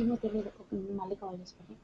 ఏమో తెలియదు మళ్ళీ కాల్ చేసుకోండి.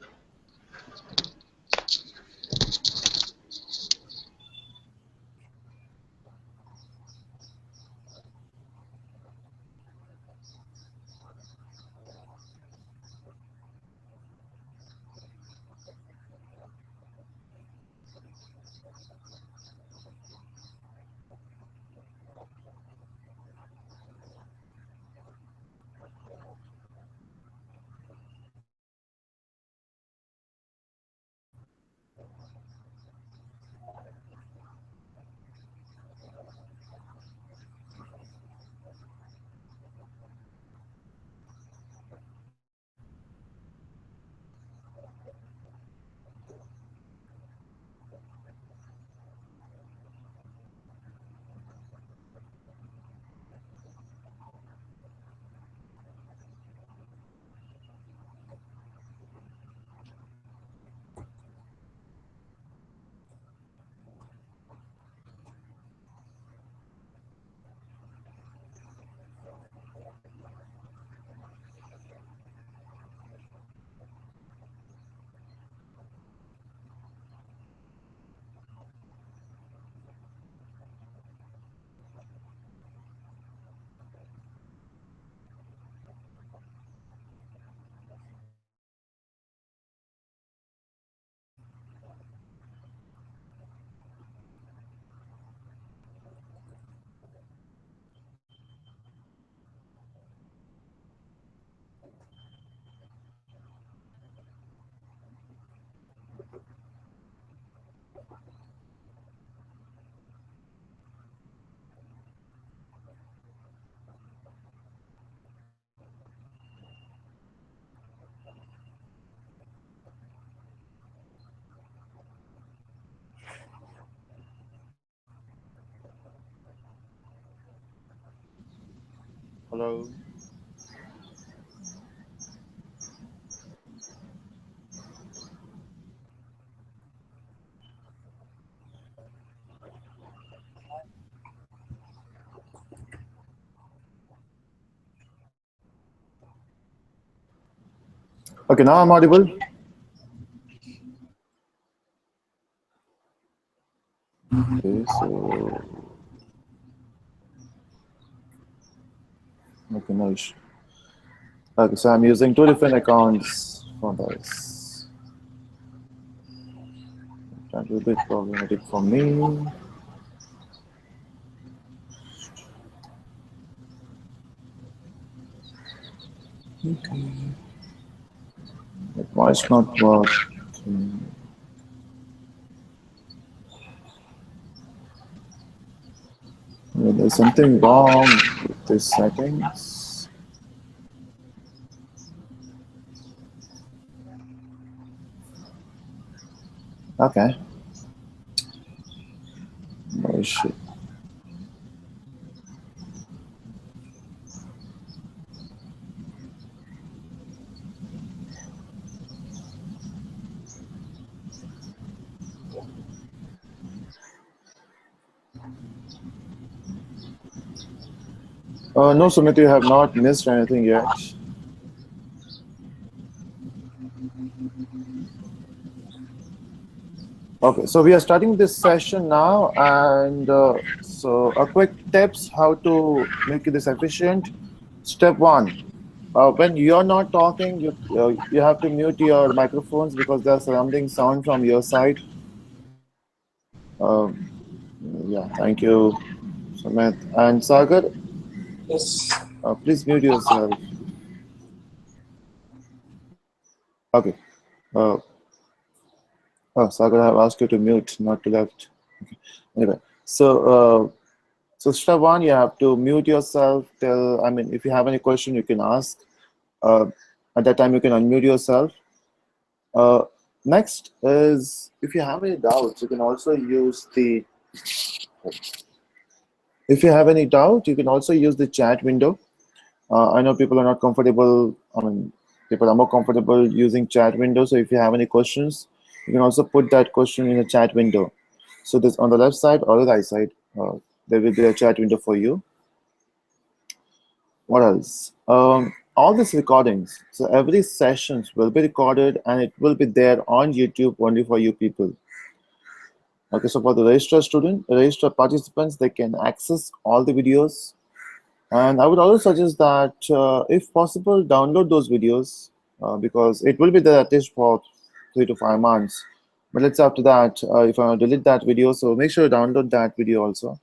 Hello. Okay, now I'm audible. Okay, so okay, no issue. Okay, so I'm using two different accounts for this. That will be problematic for me. Okay. Why it's not working? There's something wrong with these settings. Okay. No issue. No, Sumit, you have not missed anything yet. Okay, so we are starting this session now, and so a quick tips how to make this efficient. Step one: when you're not talking, you have to mute your microphones because there's surrounding sound from your side. Yeah, thank you, Sumit and Sagar. Yes. Please mute yourself. Okay. Uh, Sagar, I have asked you to mute, not to left. Okay. Anyway, so step one, you have to mute yourself till, I mean, if you have any question, you can ask. Uh, at that time, you can unmute yourself. Uh, Next is, if you have any doubts, you can also use the, if you have any doubt, you can also use the chat window. I know people are not comfortable, I mean, people are more comfortable using chat window. So if you have any questions, you can also put that question in the chat window. So this on the left side or the right side, there will be a chat window for you. What else? all these recordings, so every sessions will be recorded and it will be there on YouTube only for you people. Okay, so for the registered participants, they can access all the videos. And I would also suggest that, if possible, download those videos, because it will be there at least for 3 to 5 months. But let's say after that, if I want to delete that video, so make sure you download that video also.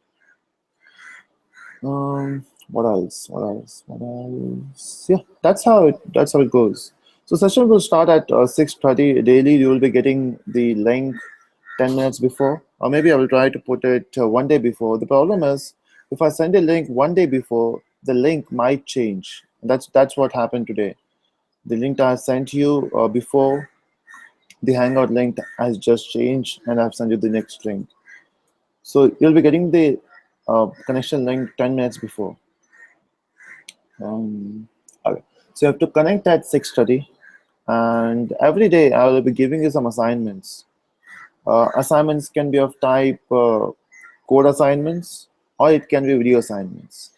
What else? What else? What else? Yeah, that's how it goes. So session will start at 6:30 daily. You will be getting the link 10 minutes before, or maybe I will try to put it one day before. The problem is, if I send a link one day before, the link might change. That's what happened today. The link I sent you before, the Hangout link has just changed, and I've sent you the next link. So you'll be getting the connection link 10 minutes before. Okay. So you have to connect at 6:30, and every day I will be giving you some assignments. Assignments can be of type code assignments, or it can be video assignments.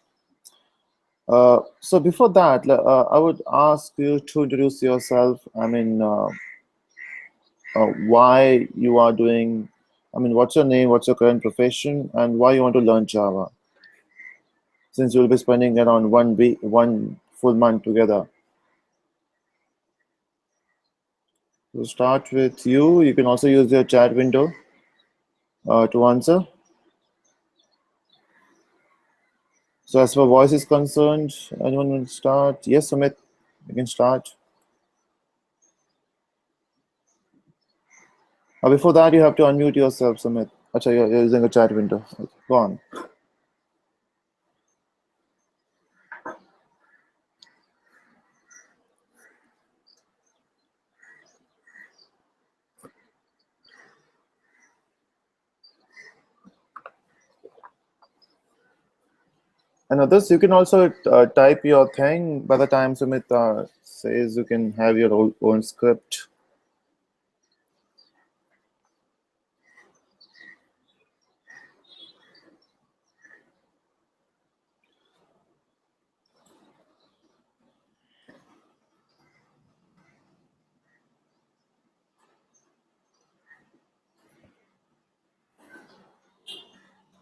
So before that, I would ask you to introduce yourself. I mean, why you are doing. I mean, what's your name? What's your current profession, and why you want to learn Java? Since you'll be spending around 1 week, 1 full month together. We'll start with you. You can also use your chat window to answer. So as far as voice is concerned, anyone will start? Yes, Sumit, you can start. Before that, you have to unmute yourself, Sumit. Achha, you're using a chat window. Okay, go on. And others, you can also type your thing. By the time Sumit says, you can have your own script.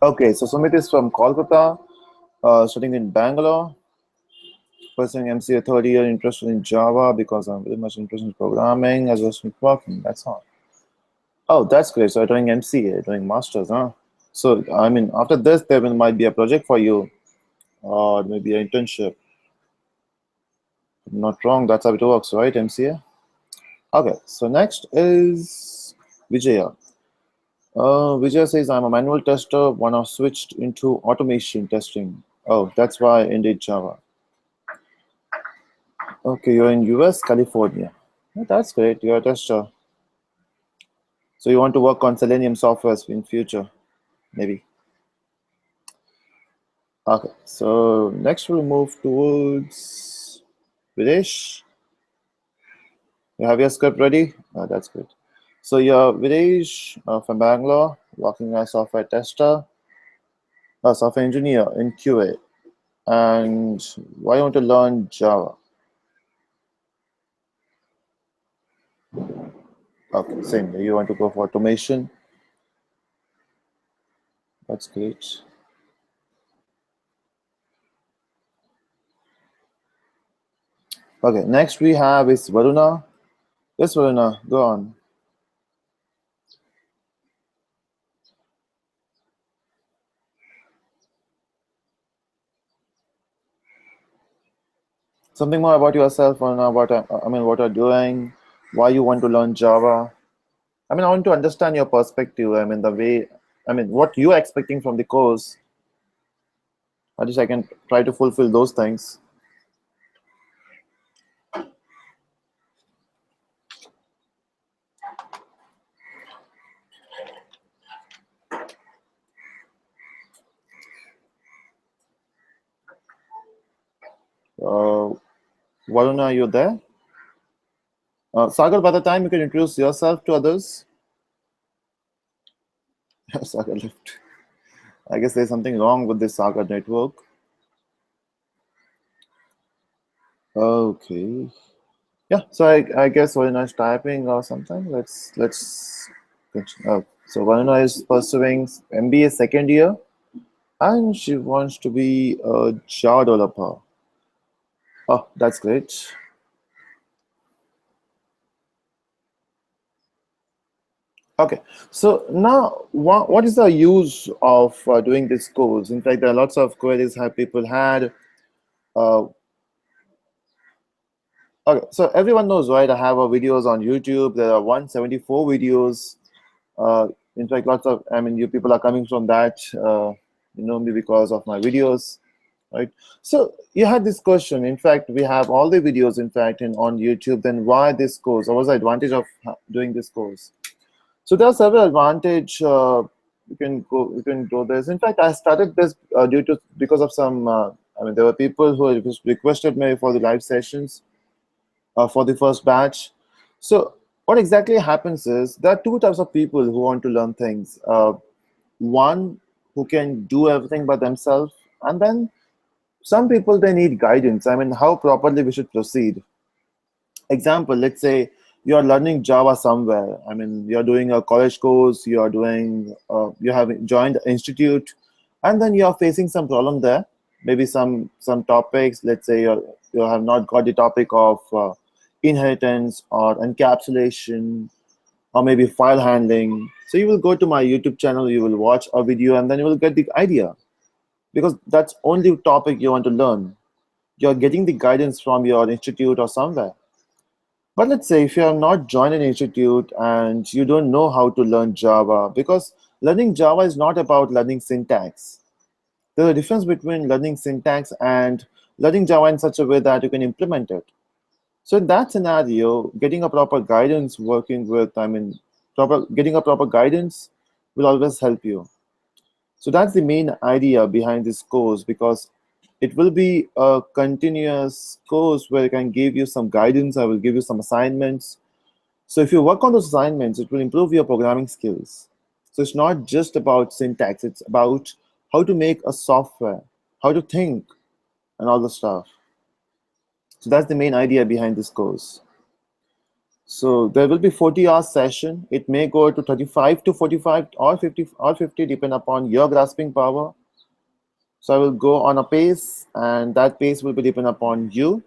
Okay, so Sumit is from Kolkata, studying in Bangalore, pursuing MCA third year, interested in Java because I'm very much interested in programming as well as networking. That's all. Oh, that's great. So you're doing MCA, doing masters, huh? So I mean, after this, might be a project for you, or maybe an internship. Not wrong. That's how it works, right? MCA. Okay. So next is Vijaya. Vijay says, I'm a manual tester, wanna switched into automation testing. Oh, that's why I ended Java. Okay, you're in US, California. Yeah, that's great. You're a tester. So you want to work on Selenium software in future, maybe. Okay, so next we'll move towards Videsh. You have your script ready? That's good. So you're Videsh from Bangalore, working as a software tester, a software engineer in QA. And why you want to learn Java? Okay, same. You want to go for automation. That's great. Okay, next we have is Varuna. Yes, Varuna, go on. Something more about yourself, Varuna, what you're doing, why you want to learn Java. I mean, I want to understand your perspective. I mean, what you're expecting from the course. At least I can try to fulfill those things. Uh, Varuna, are you there? Sagar, by the time you can introduce yourself to others. Sagar left. I guess there's something wrong with this Sagar network. Okay. Yeah. So I guess Varuna is typing or something. Let's continue. So Varuna is pursuing MBA second year, and she wants to be a Java developer. Oh, that's great. Okay, so now what is the use of doing this course? In fact, there are lots of queries have people had. Uh, okay, so everyone knows, right? I have videos on YouTube. There are 174 videos. Uh, in fact, lots of, I mean, you people are coming from that, you know me because of my videos, right? So you had this question. In fact, we have all the videos, in fact, on YouTube. Then why this course? Or what's the advantage of doing this course? So there are several advantage. You can do this. In fact, I started this due to because of some. I mean, there were people who requested me for the live sessions for the first batch. So what exactly happens is there are two types of people who want to learn things. One who can do everything by themselves, and then some people they need guidance. I mean, how properly we should proceed. Example, let's say you are learning Java somewhere. I mean, you're doing a college course, you are doing, you have joined the institute, and then you are facing some problem there. Maybe some topics. Let's say you have not got the topic of inheritance or encapsulation, or maybe file handling. So you will go to my YouTube channel, you will watch a video, and then you will get the idea because that's only topic you want to learn. You're getting the guidance from your institute or somewhere. But let's say if you have not joined an institute and you don't know how to learn Java, because learning Java is not about learning syntax. There's a difference between learning syntax and learning Java in such a way that you can implement it. So in that scenario, getting a proper guidance, working with, I mean, getting a proper guidance will always help you. So that's the main idea behind this course because it will be a continuous course where I can give you some guidance. I will give you some assignments. So if you work on those assignments, it will improve your programming skills. So it's not just about syntax, it's about how to make a software, how to think, and all the stuff. So that's the main idea behind this course. So there will be 40-hour session. It may go to 35 to 45 or 50, depend upon your grasping power. So I will go on a pace, and that pace will be depend upon you,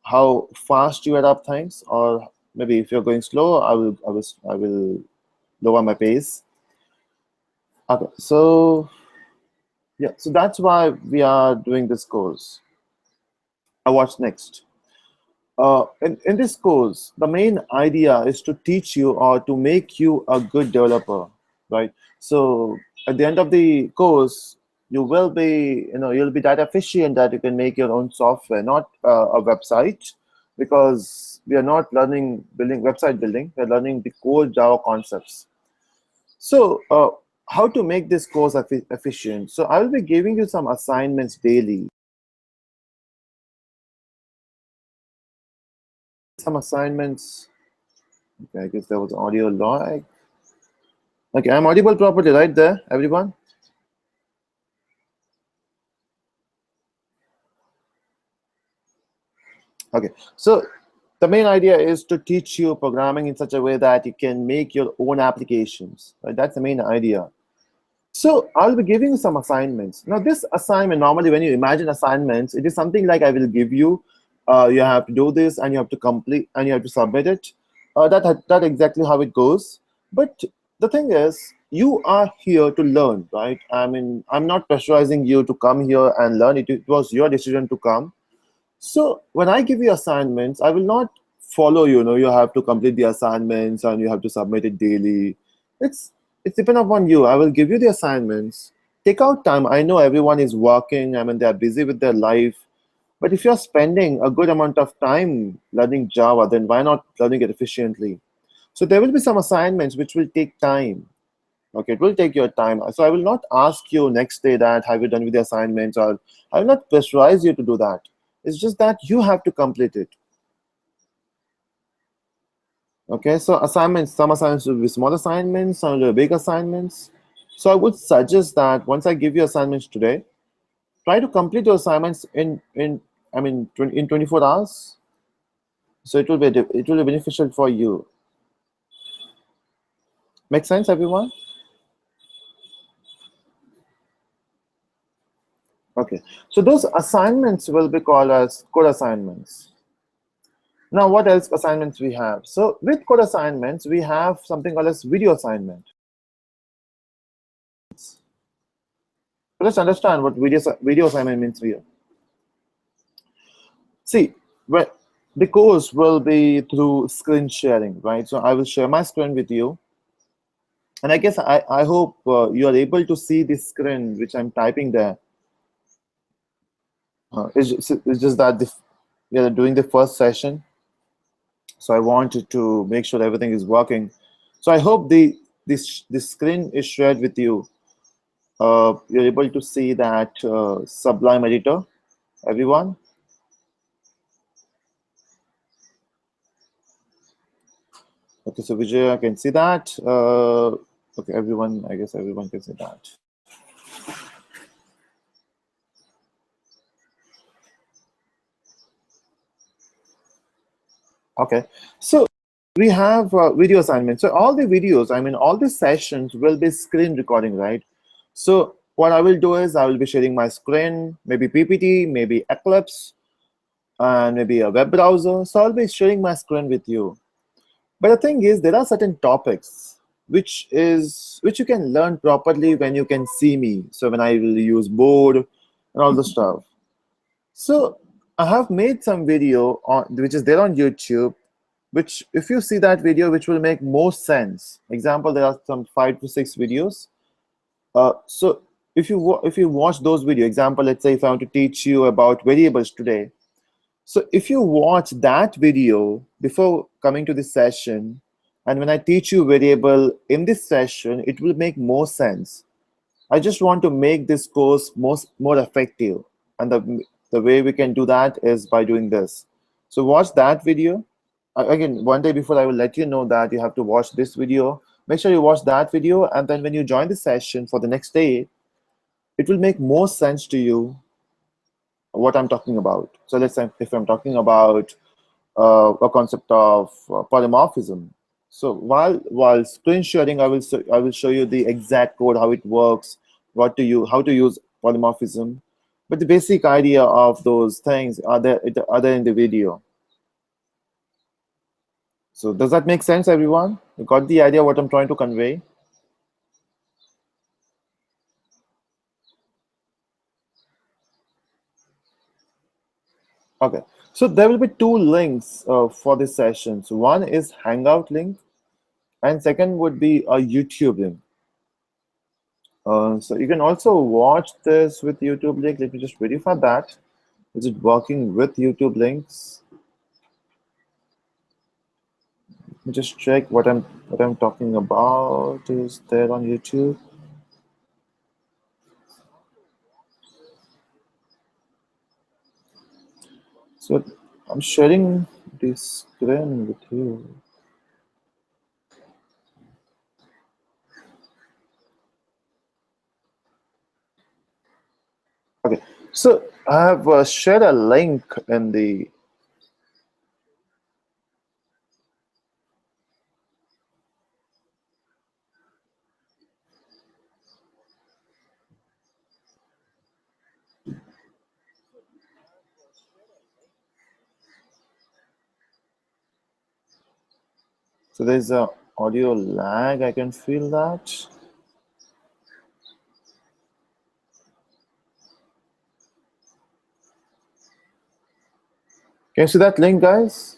how fast you adapt things, or maybe if you're going slow, I will lower my pace. Okay, so yeah, so that's why we are doing this course. What's next? In this course, the main idea is to teach you or to make you a good developer, right? So at the end of the course, you will be, you know, you'll be that efficient that you can make your own software, not a website, because we are not learning building website building. We're learning the core Java concepts. So, how to make this course efficient? So, I will be giving you some assignments daily. Some assignments. Okay, I guess there was audio lag. Okay, I'm audible properly, right there, everyone? Okay, so the main idea is to teach you programming in such a way that you can make your own applications. Right? That's the main idea. So I'll be giving you some assignments. Now, this assignment, normally when you imagine assignments, it is something like I will give you, you have to do this and you have to complete and you have to submit it. That exactly how it goes. But the thing is, you are here to learn, right? I mean, I'm not pressurizing you to come here and learn. It was your decision to come. So when I give you assignments, I will not follow you. You know, you have to complete the assignments and you have to submit it daily. It's it's depend upon you. I will give you the assignments. Take out time. I know everyone is working. I mean, they are busy with their life. But if you're spending a good amount of time learning Java, then why not learning it efficiently? So there will be some assignments which will take time. Okay, it will take your time. So I will not ask you next day that have you done with the assignments, or I will not pressurize you to do that. It's just that you have to complete it. Okay, so assignments, some assignments will be small assignments, some will be big assignments. So I would suggest that once I give you assignments today, try to complete your assignments in I mean, in 24 hours. So it will be beneficial for you. Make sense, everyone? Okay. So those assignments will be called as code assignments. Now, what else assignments we have? So with code assignments, we have something called as video assignment. So let's understand what video assignment means here. See, the course will be through screen sharing, right? So I will share my screen with you. And I guess I hope you are able to see the screen which I'm typing there. It's just that we are doing the first session. So I wanted to make sure everything is working. So I hope this screen is shared with you. You're able to see that Sublime editor, everyone. Okay, so Vijay, I can see that. Okay, everyone, I guess everyone can see that. Okay, so we have video assignments. So all the videos, I mean, all the sessions will be screen recording, right? So what I will do is I will be sharing my screen, maybe PPT, maybe Eclipse, and maybe a web browser. So I'll be sharing my screen with you. But the thing is, there are certain topics which you can learn properly when you can see me. So when I will use board and all the stuff. So I have made some video on which is there on YouTube, which if you see that video, which will make more sense. Example, there are some 5 to 6 videos. So if you watch those video, example, let's say if I want to teach you about variables today. So if you watch that video before coming to this session, and when I teach you variable in this session, it will make more sense. I just want to make this course more effective. And the way we can do that is by doing this. So watch that video. Again, one day before I will let you know that you have to watch this video. Make sure you watch that video. And then when you join the session for the next day, it will make more sense to you what I'm talking about. So let's say if I'm talking about a concept of polymorphism. So while screen sharing, I will show you the exact code, how it works, how to use polymorphism. But the basic idea of those things are there in the video. So does that make sense, everyone? You got the idea what I'm trying to convey? Okay. So there will be 2 links for this session. So one is Hangout link, and second would be a YouTube link. So you can also watch this with YouTube link. Let me just verify that. Is it working with YouTube links? Let me just check what I'm talking about is there on YouTube. So I'm sharing this screen with you. Okay, so I have shared a link in the. So there's a audio lag. I can feel that. Can you see that link, guys?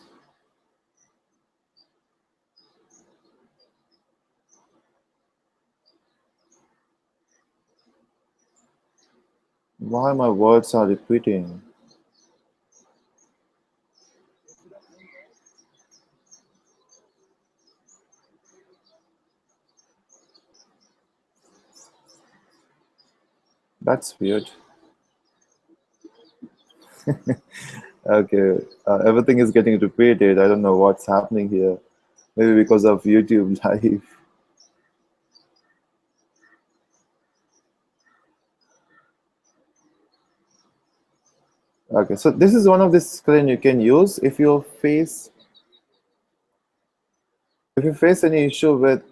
Why my words are repeating? That's weird. Okay, everything is getting repeated. I don't know what's happening here. Maybe because of YouTube Live. Okay, so this is one of the screen you can use if you face any issue with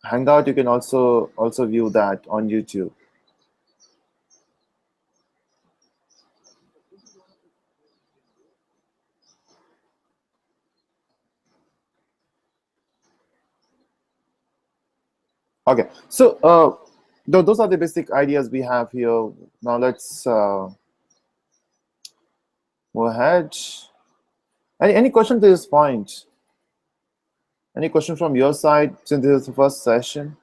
Hangout. You can also view that on YouTube. Okay, so those are the basic ideas we have here. Now let's move ahead. Any question to this point? Any question from your side since this is the first session?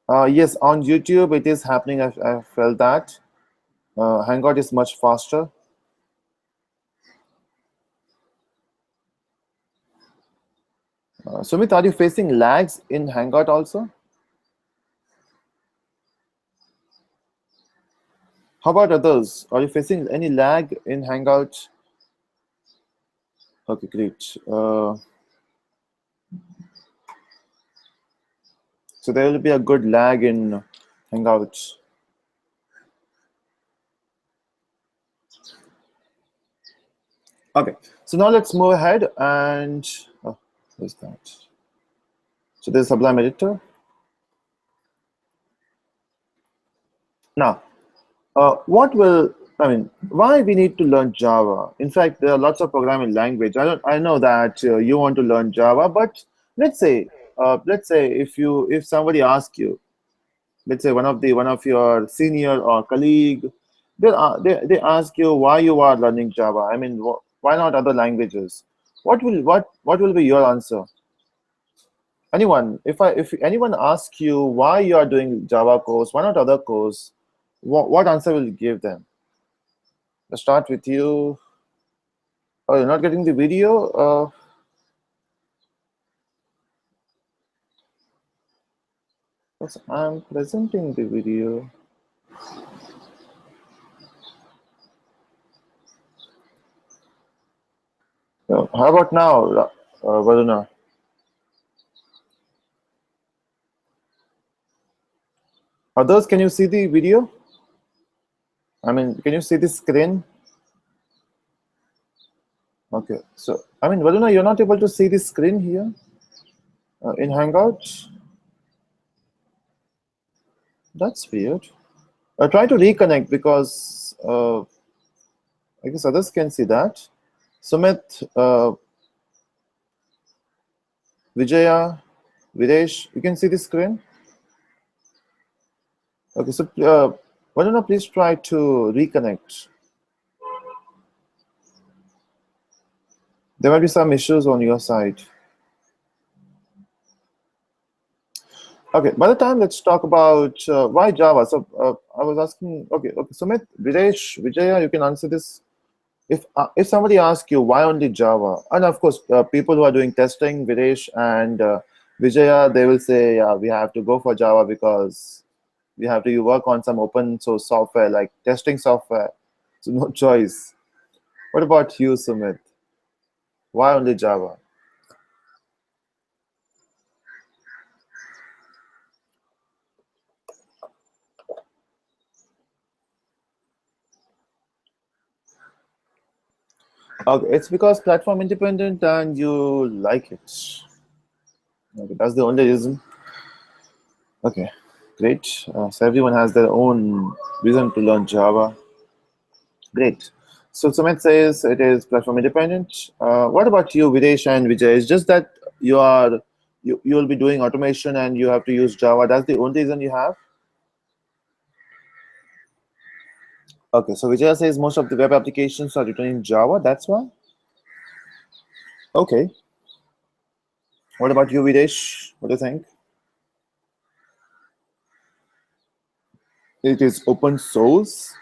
Yes, on YouTube it is happening. I felt that Hangout is much faster. Sumit, are you facing lags in Hangout also? How about others? Are you facing any lag in Hangout? Okay, great. So there will be a good lag in Hangouts. Okay, so now let's move ahead and where's that? So there's Sublime Editor. Now, why we need to learn Java? In fact, there are lots of programming language. I know that you want to learn Java, but let's say, if somebody asks you, let's say one of your senior or colleague, they ask you why you are learning Java. I mean, why not other languages? What will be your answer? Anyone, if anyone asks you why you are doing Java course, why not other course, what answer will you give them? Let's start with you. Oh, you're not getting the video? Yes, I'm presenting the video. How about now, Varuna? Others, can you see the video? I mean, can you see the screen? Okay, so I mean, Varuna, you're not able to see the screen here in Hangout? That's weird. Try to reconnect because I guess others can see that. Sumit, Vijaya, Videsh, you can see the screen? Okay, so Varuna, please try to reconnect. There might be some issues on your side. Okay, by the time, let's talk about why Java. So I was asking, okay, Sumit, Videsh, Vijaya, you can answer this. If somebody asks you why only Java, and of course, people who are doing testing, Videsh and Vijaya, they will say, yeah, we have to go for Java because we have to work on some open source software like testing software. So no choice. What about you, Sumit? Why only Java? Okay, it's because platform independent and you like it. Okay, that's the only reason. Okay, great. So everyone has their own reason to learn Java. Great. So Sumit says it is platform independent. What about you, Videsh and Vijay? It's just that you will be doing automation and you have to use Java. That's the only reason you have. Okay, so Vijay says most of the web applications are written in Java. That's why. Okay. What about you, Videsh? What do you think? It is open source.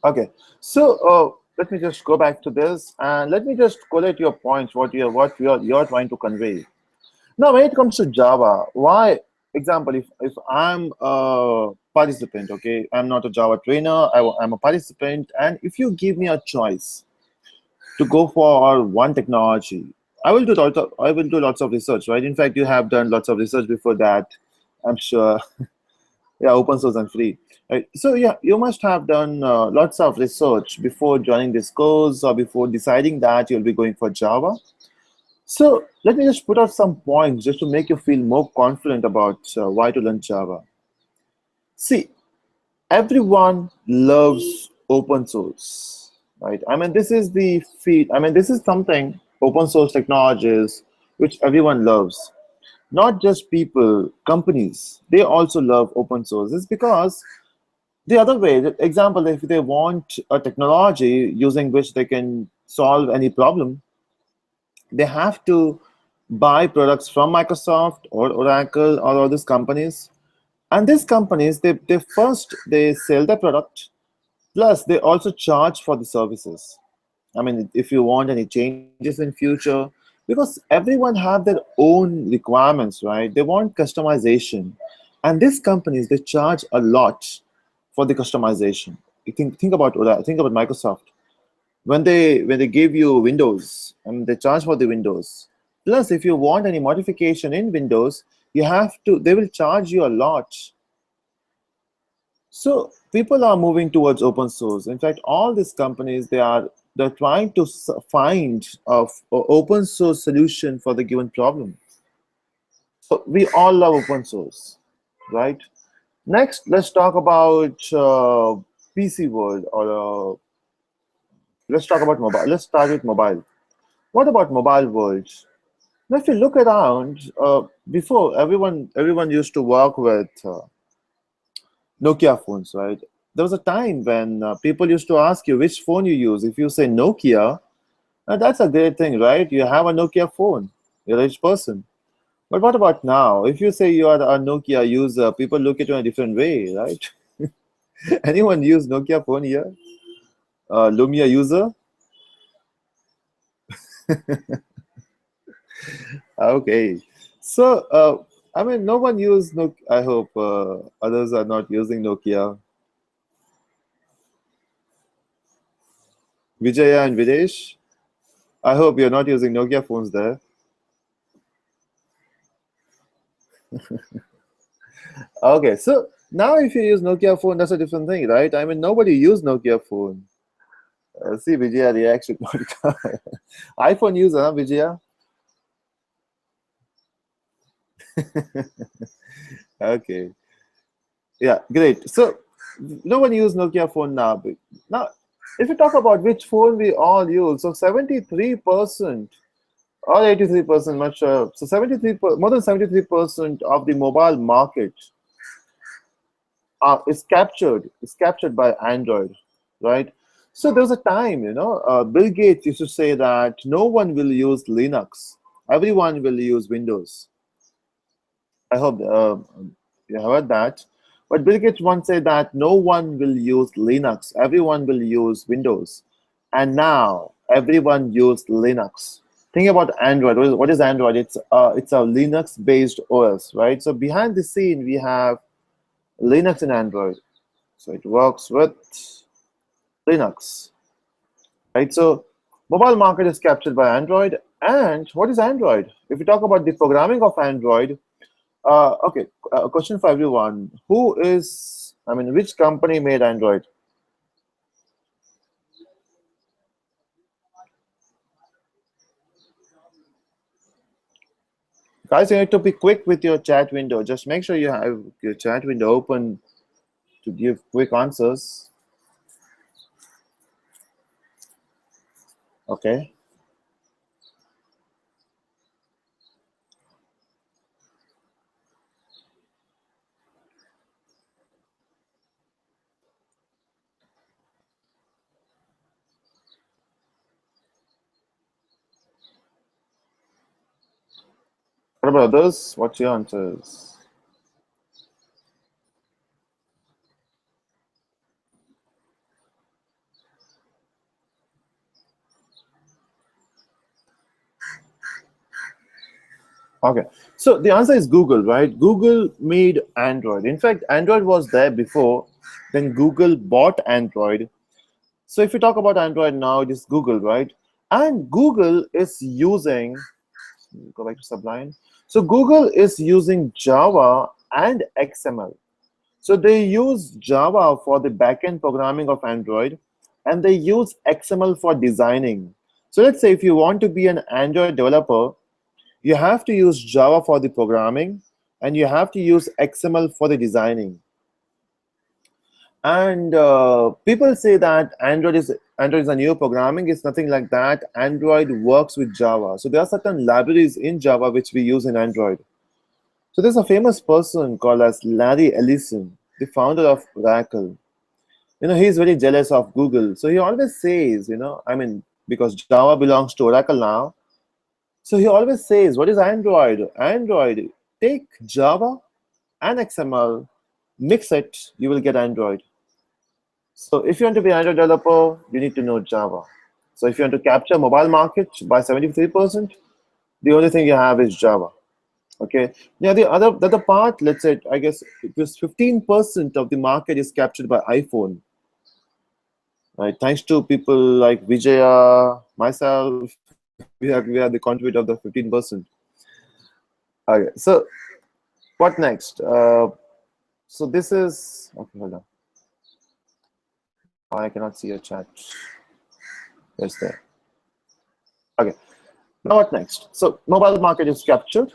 Okay, so let me just go back to this and let me just collate your points. You're trying to convey. Now, when it comes to Java, why? Example, if I'm a participant, okay, I'm not a Java trainer. I'm a participant, and if you give me a choice to go for one technology, I will do lots of research, right? In fact, you have done lots of research before that, I'm sure. Yeah, open source and free. Right. So yeah, you must have done lots of research before joining this course or before deciding that you'll be going for Java. So let me just put out some points just to make you feel more confident about why to learn Java. See, everyone loves open source, right? I mean, this is the feed. I mean, this is something open source technologies which everyone loves. Not just people, companies. They also love open source. It's because the other way, the example, if they want a technology using which they can solve any problem, they have to buy products from Microsoft or Oracle or all these companies. And these companies, they first they sell the product, plus they also charge for the services. I mean, if you want any changes in future, because everyone have their own requirements, right? They want customization, and these companies they charge a lot for the customization. You can think about Microsoft when they give you Windows, and they charge for the Windows. Plus, if you want any modification in Windows, you have to. They will charge you a lot. So people are moving towards open source. In fact, all these companies they're trying to find a open source solution for the given problem. So we all love open source, right? Next, let's talk about PC world, or let's talk about mobile. Let's start with mobile. What about mobile world? Now, if you look around, before everyone used to work with Nokia phones, right? There was a time when people used to ask you which phone you use. If you say Nokia, that's a great thing, right? You have a Nokia phone. You're a rich person. But what about now? If you say you are a Nokia user, people look at you in a different way, right? Anyone use Nokia phone here? Lumia user? Okay. So, I mean, no one use Nokia. I hope others are not using Nokia. Vijaya and Videsh, I hope you're not using Nokia phones there. Okay, so now if you use Nokia phone, that's a different thing, right? I mean, nobody use Nokia phone. See Vijaya reaction. iPhone user, huh, Vijaya? Okay, yeah, great. So no one use Nokia phone now. But now, if you talk about which phone we all use, so 73% or 83%, much so 73 more than 73% of the mobile market is captured by Android, right? So there was a time, Bill Gates used to say that no one will use Linux, everyone will use Windows. I hope you have heard that. But Bill Gates once said that no one will use Linux, everyone will use Windows. And now everyone uses Linux. Think about Android. What is Android? It's a Linux-based OS, right? So behind the scene, we have Linux and Android. So it works with Linux, right? So mobile market is captured by Android. And what is Android? If we talk about the programming of Android, okay, a question for everyone. Which company made Android? Guys, you need to be quick with your chat window. Just make sure you have your chat window open to give quick answers. Okay. What about others? What's your answers? Okay. So the answer is Google, right? Google made Android. In fact, Android was there before, then Google bought Android. So if you talk about Android now, it is Google, right? And Google is using, go back to Sublime. So Google is using Java and XML. So they use Java for the backend programming of Android, and they use XML for designing. So let's say if you want to be an Android developer, you have to use Java for the programming, and you have to use XML for the designing. And people say that Android is a new programming. It's nothing like that. Android works with Java. So there are certain libraries in Java which we use in Android. So there's a famous person called as Larry Ellison, the founder of Oracle. He's very jealous of Google. So he always says, because Java belongs to Oracle now. So he always says, what is Android? Android, take Java and XML, mix it, you will get Android. So if you want to be an Android developer, you need to know Java. So if you want to capture mobile market by 73%, the only thing you have is Java. Okay. Now the other part, let's say, I guess it was 15% of the market is captured by iPhone. Right. Thanks to people like Vijaya, myself, we are the contributor of the 15%. Okay. So what next? So this is okay. Hold on. I cannot see your chat. Yes, there. Okay. Now what next? So mobile market is captured.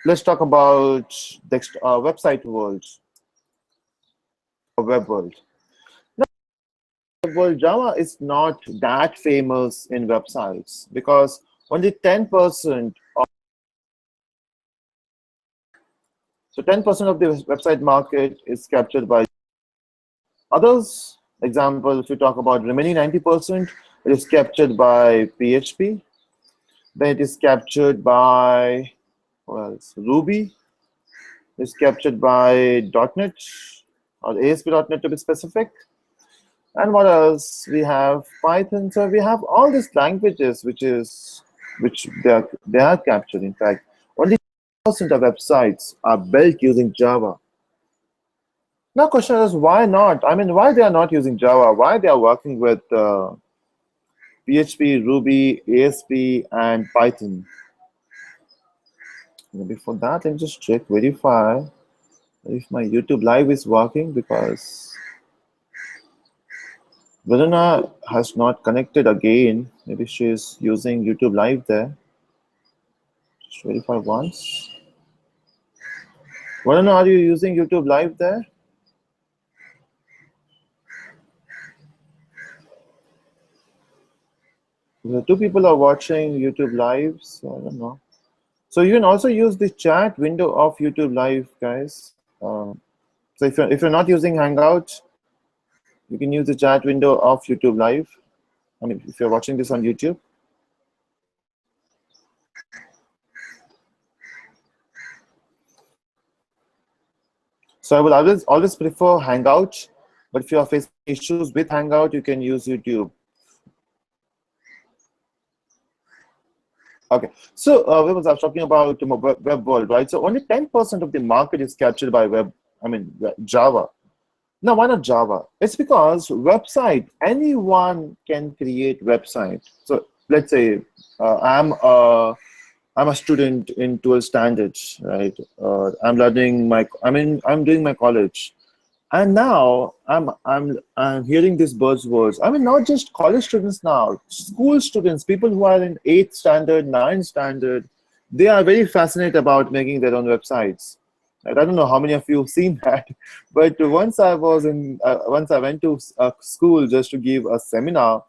Let's talk about the website world or web world. Now, web world, Java is not that famous in websites because only 10% of, so 10% of the website market is captured by others. Example, if you talk about remaining 90%, it is captured by PHP. Then it is captured by Ruby. It's captured by .NET or ASP.NET to be specific. And what else? We have Python. So we have all these languages which they are captured. In fact, only 10% of websites are built using Java. Now, question is why not? I mean, why they are not using Java? Why they are working with PHP, Ruby, ASP, and Python? Before that, let me just check, verify if my YouTube Live is working because Varuna has not connected again. Maybe she is using YouTube Live there. Just verify once. Varuna, are you using YouTube Live there? The two people are watching YouTube Live, so I don't know. So you can also use the chat window of YouTube Live, guys. So if you're not using Hangout, you can use the chat window of YouTube Live. I mean, if you're watching this on YouTube. So I will always prefer Hangout, but if you are facing issues with Hangout, you can use YouTube. Okay, so I was talking about web world, right? So only 10% of the market is captured by Java. Now, why not Java? It's because website, anyone can create website. So let's say I'm a student in 12 standards, right? I'm doing my college. And now I'm hearing these buzzwords. I mean, not just college students now, school students, people who are in 8th standard, 9th standard, they are very fascinated about making their own websites. Like, I don't know how many of you have seen that, but once I went to school just to give a seminar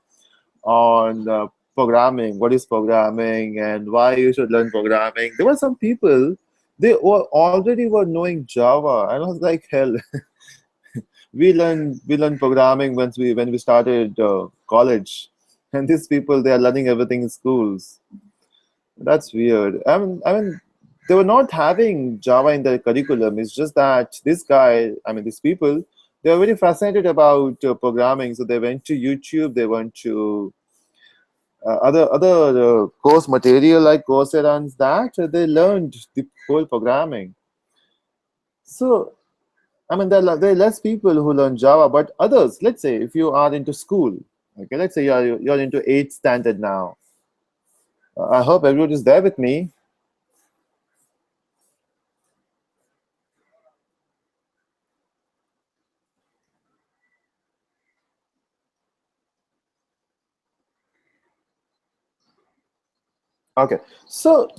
on programming, what is programming, and why you should learn programming. There were some people they already were knowing Java. I was like, hell. We learned programming when we started college, and these people they are learning everything in schools. That's weird. I mean, they were not having Java in their curriculum. It's just that these people, they are very fascinated about programming. So they went to YouTube. They went to other course material like Coursera and that. They learned the whole programming. So I mean, there are less people who learn Java, but others, let's say if you are into school, okay, let's say you're into 8th standard now. I hope everyone is there with me. Okay, so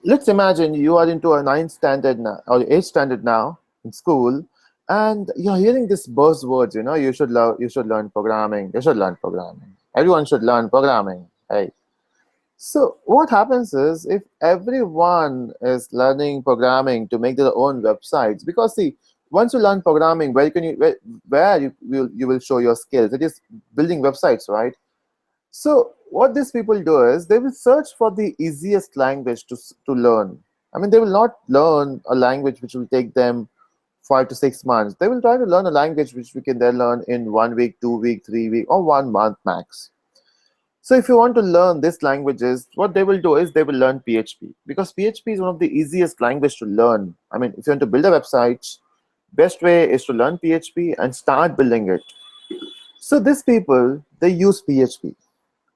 let's imagine you are into a ninth standard now or eighth standard now in school, and you're hearing this buzzwords. You should learn programming. You should learn programming. Everyone should learn programming. Right? So what happens is if everyone is learning programming to make their own websites, because see, once you learn programming, where you will show your skills? It is building websites, right? So what these people do is they will search for the easiest language to learn. I mean, they will not learn a language which will take them 5 to 6 months. They will try to learn a language which we can then learn in 1 week, 2 week, 3 week, or 1 month max. So if you want to learn these languages, what they will do is they will learn PHP, because PHP is one of the easiest language to learn. I mean, if you want to build a website, best way is to learn PHP and start building it. So these people, they use PHP.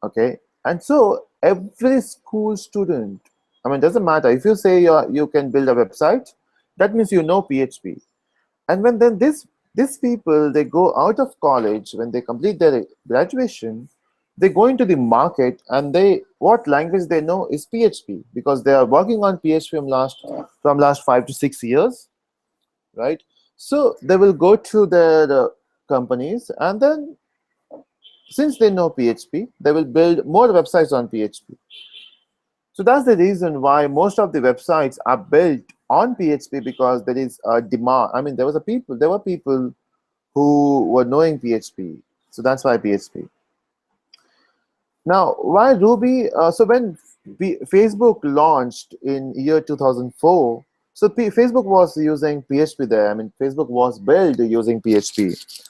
Okay, and so every school student, I mean, doesn't matter if you say you can build a website, that means you know PHP. And when then these people, they go out of college, when they complete their graduation, they go into the market, and they what language they know is PHP, because they are working on PHP from last 5 to 6 years, right? So they will go to their companies, and then since they know PHP, they will build more websites on PHP. So that's the reason why most of the websites are built on PHP, because there is a demand. I mean, there were people who were knowing PHP. So that's why PHP. Now, why Ruby? So when Facebook launched in year 2004, so Facebook was using PHP there. I mean, Facebook was built using PHP.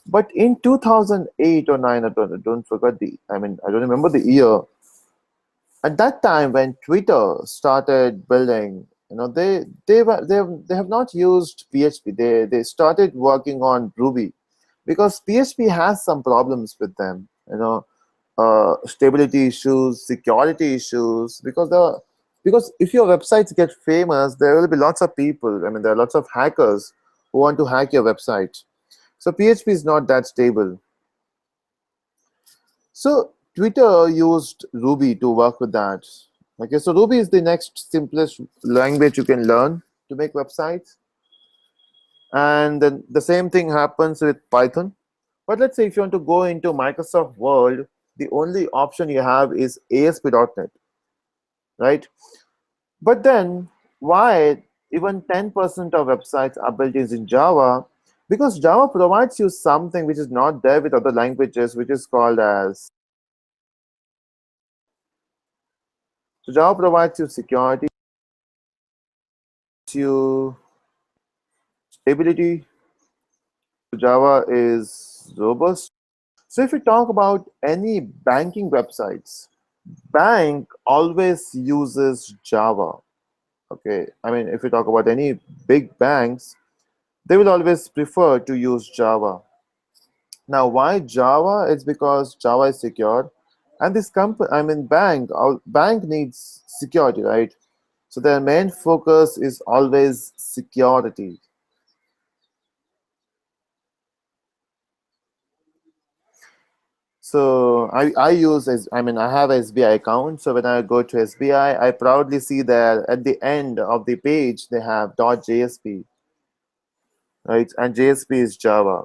But in 2008 or 9, I don't forget I mean, I don't remember the year. At that time, when Twitter started building, they have not used PHP. They started working on Ruby, because PHP has some problems with them. Stability issues, security issues, because if your websites get famous, there will be lots of people. I mean, there are lots of hackers who want to hack your website. So PHP is not that stable. So Twitter used Ruby to work with that. Okay, so Ruby is the next simplest language you can learn to make websites. And then the same thing happens with Python. But let's say if you want to go into Microsoft Word, the only option you have is ASP.NET, right? But then why even 10% of websites are built using Java? Because Java provides you something which is not there with other languages, which is called as, so Java provides you security, you stability. Java is robust. So if we talk about any banking websites, bank always uses Java. Okay, I mean, if we talk about any big banks, they will always prefer to use Java. Now, why Java? It's because Java is secure, and this company, I mean, bank needs security, right? So their main focus is always security. So I use as I mean I have SBI account. So when I go to SBI, I proudly see that at the end of the page they have .jsp, right? And JSP is Java.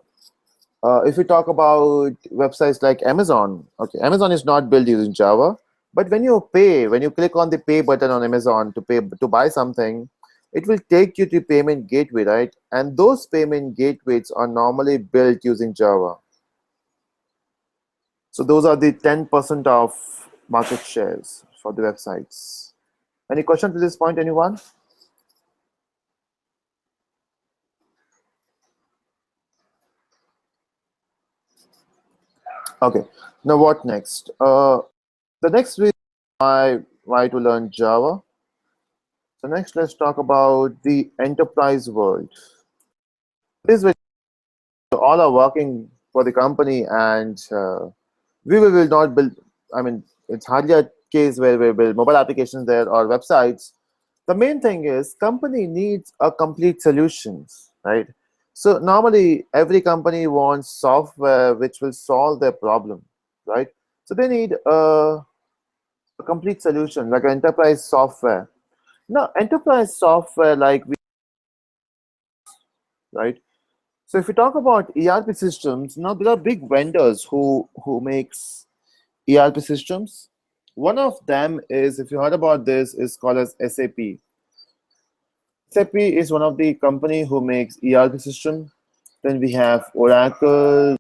If we talk about websites like Amazon, okay, Amazon is not built using Java, but when you click on the pay button on Amazon to buy something, it will take you to payment gateway, right? And those payment gateways are normally built using Java. So those are the 10% of market shares for the websites. Any question to this point, anyone? Okay. Now what next? The next reason why to learn Java. So next, let's talk about the enterprise world. This is where all are working for the company, and we will not build. I mean, it's hardly a case where we build mobile applications there or websites. The main thing is company needs a complete solutions, right? So normally every company wants software which will solve their problem, right? So they need a complete solution like an enterprise software. Now, enterprise software like we, right? So if we talk about ERP systems, now there are big vendors who makes ERP systems. One of them is, if you heard about this, is called as SAP. SAP is one of the company who makes ERP system. Then we have Oracle,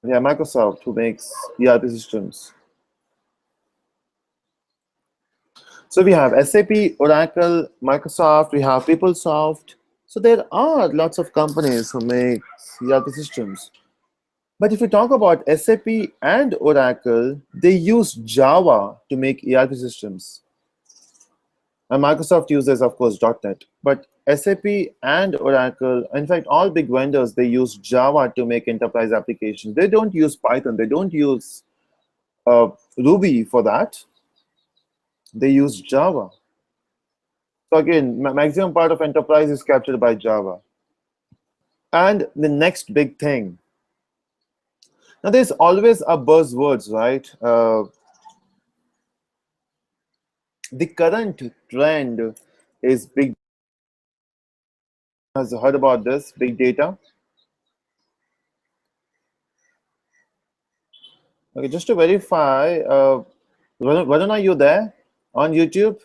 we have Microsoft who makes ERP systems. So we have SAP, Oracle, Microsoft, we have PeopleSoft. So there are lots of companies who make ERP systems. But if we talk about SAP and Oracle, they use Java to make ERP systems. And Microsoft uses, of course, .NET. But SAP and Oracle, in fact, all big vendors, they use Java to make enterprise applications. They don't use Python. They don't use Ruby for that. They use Java. So again, maximum part of enterprise is captured by Java. And the next big thing. Now, there's always a buzzwords, right? The current trend is big. Has heard about this big data? Okay, just to verify, Varun, are you there on YouTube?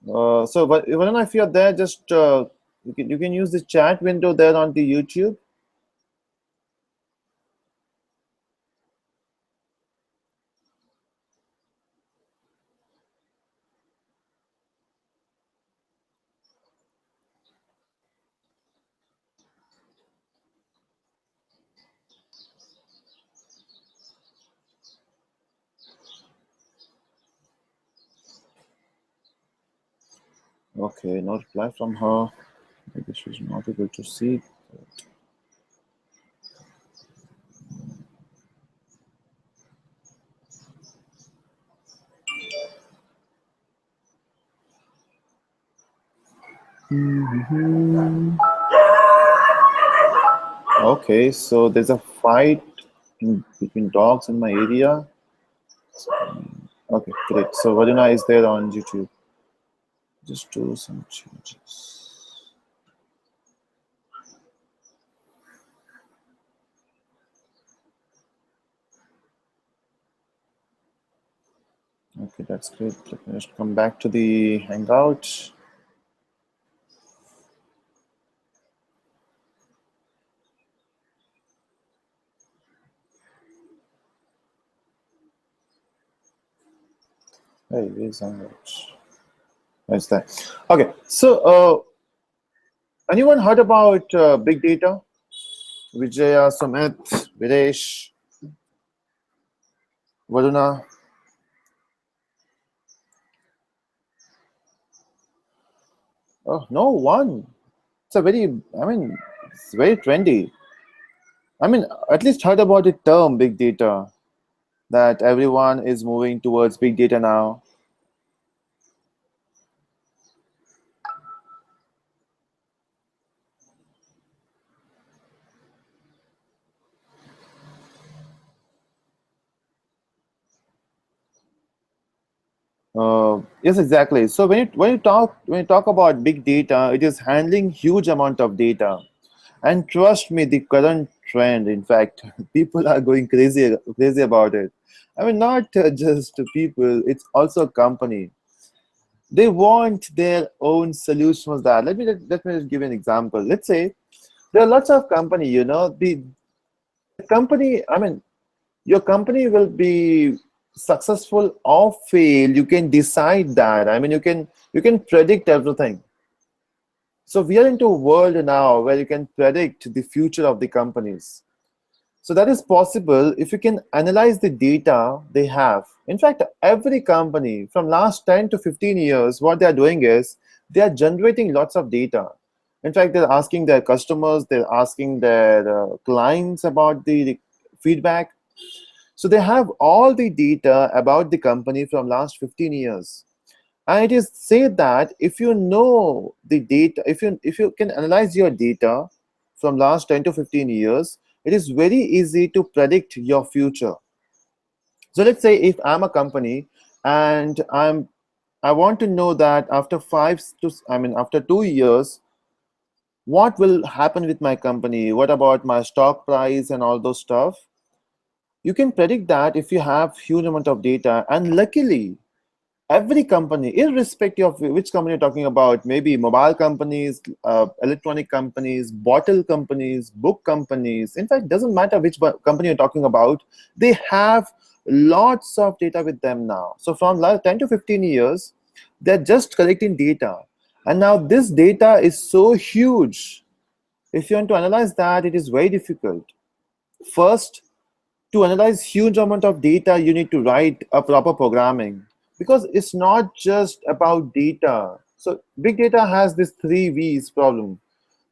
So, Varun, if you're there, just you can use the chat window there on the YouTube. Okay, no reply from her. Maybe she's not able to see. Okay, so there's a fight between dogs in my area. Okay, great. So Varuna is there on YouTube. Just do some changes. Okay, that's great. Let me just come back to the Hangout. Hey, where's Hangout? Where's that? Okay, so anyone heard about big data? Vijaya, Sumit, Videsh, Varuna? Oh, no one. It's a very, I mean, it's very trendy. I mean, at least heard about the term big data, that everyone is moving towards big data now. Yes, exactly. So when you talk about big data, it is handling huge amount of data. And trust me, the current trend, in fact, people are going crazy about it. I mean, not just people; it's also a company. They want their own solutions for that. Let me just give you an example. Let's say there are lots of company. The company. I mean, your company will be successful or fail. You can decide that. I mean, you can predict everything. So we are into a world now where you can predict the future of the companies. So that is possible if you can analyze the data they have. In fact, every company from last 10 to 15 years, what they are doing is they are generating lots of data. In fact, they're asking their customers, they're asking their clients about the feedback. So they have all the data about the company from last 15 years. And it is said that if you know the data, if you can analyze your data from last 10 to 15 years, it is very easy to predict your future. So let's say if I'm a company and I want to know that after after 2 years, what will happen with my company? What about my stock price and all those stuff? You can predict that if you have huge amount of data. And luckily, every company, irrespective of which company you're talking about, maybe mobile companies, electronic companies, bottle companies, book companies, in fact, doesn't matter which company you're talking about, they have lots of data with them now. So from last 10 to 15 years, they're just collecting data. And now this data is so huge. If you want to analyze that, it is very difficult. First, to analyze huge amount of data, you need to write a proper programming, because it's not just about data. So big data has this three V's problem.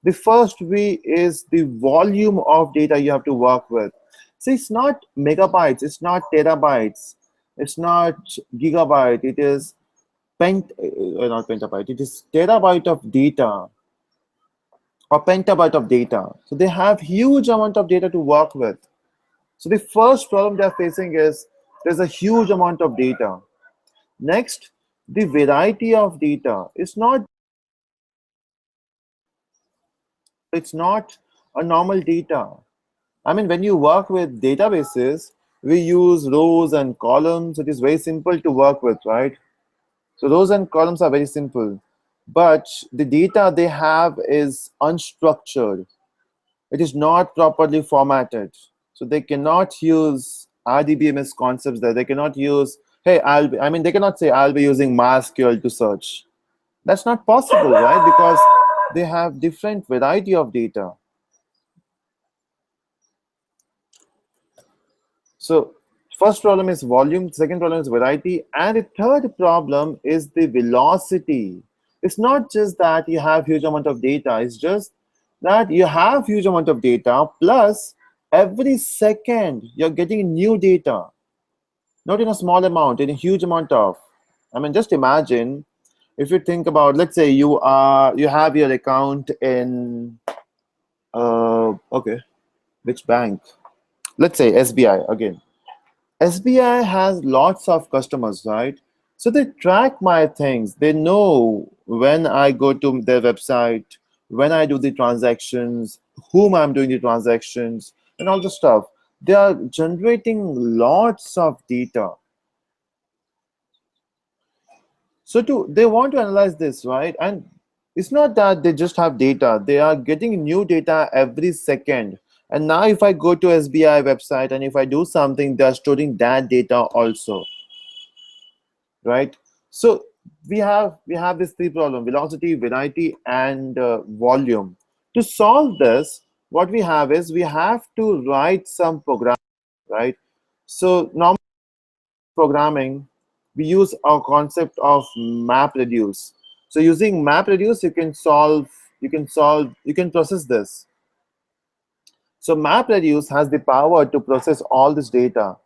The first V is the volume of data you have to work with. See, it's not megabytes, it's not terabytes, it's not gigabyte, it is not pentabyte, it is terabyte of data or petabyte of data. So they have huge amount of data to work with. So the first problem they're facing is there's a huge amount of data. Next, the variety of data. It's not a normal data. I mean, when you work with databases, we use rows and columns. It is very simple to work with, right? So rows and columns are very simple. But the data they have is unstructured. It is not properly formatted. So they cannot use RDBMS concepts there. They cannot use, hey, they cannot say, I'll be using MySQL to search. That's not possible, right? Because they have different variety of data. So first problem is volume, second problem is variety, and the third problem is the velocity. It's not just that you have huge amount of data, it's just that you have huge amount of data, plus every second you're getting new data, not in a small amount, in a huge amount of. I mean, just imagine if you think about, let's say you have your account in okay, which bank? Let's say SBI again. SBI has lots of customers, right? So they track my things. They know when I go to their website, when I do the transactions, whom I'm doing the transactions, and all the stuff. They are generating lots of data. So they want to analyze this, right? And it's not that they just have data. They are getting new data every second. And now if I go to SBI website and if I do something, they're storing that data also, right? So we have this three problem: velocity, variety, and volume. To solve this, what we have is we have to write some program, right? So normally programming, we use a concept of map reduce. So using map reduce, you can process this. So map reduce has the power to process all this data.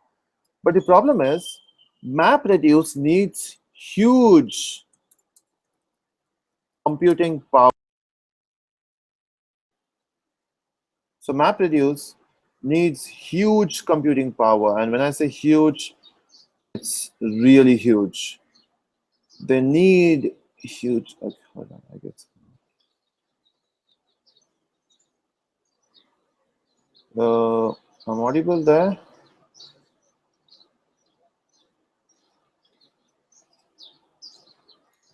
But the problem is map reduce needs huge computing power. So MapReduce needs huge computing power. And when I say huge, it's really huge. They need huge. Okay, hold on, I guess. I'm audible there.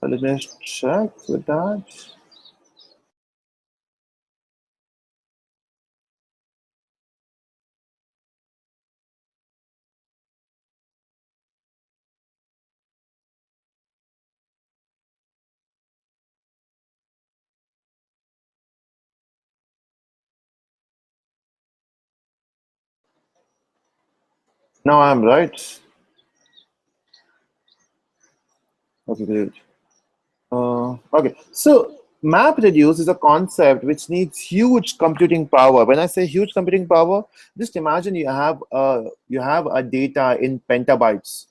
Let me check with that. Now I'm right. Okay, great. Okay, so MapReduce is a concept which needs huge computing power. When I say huge computing power, just imagine you have a data in petabytes.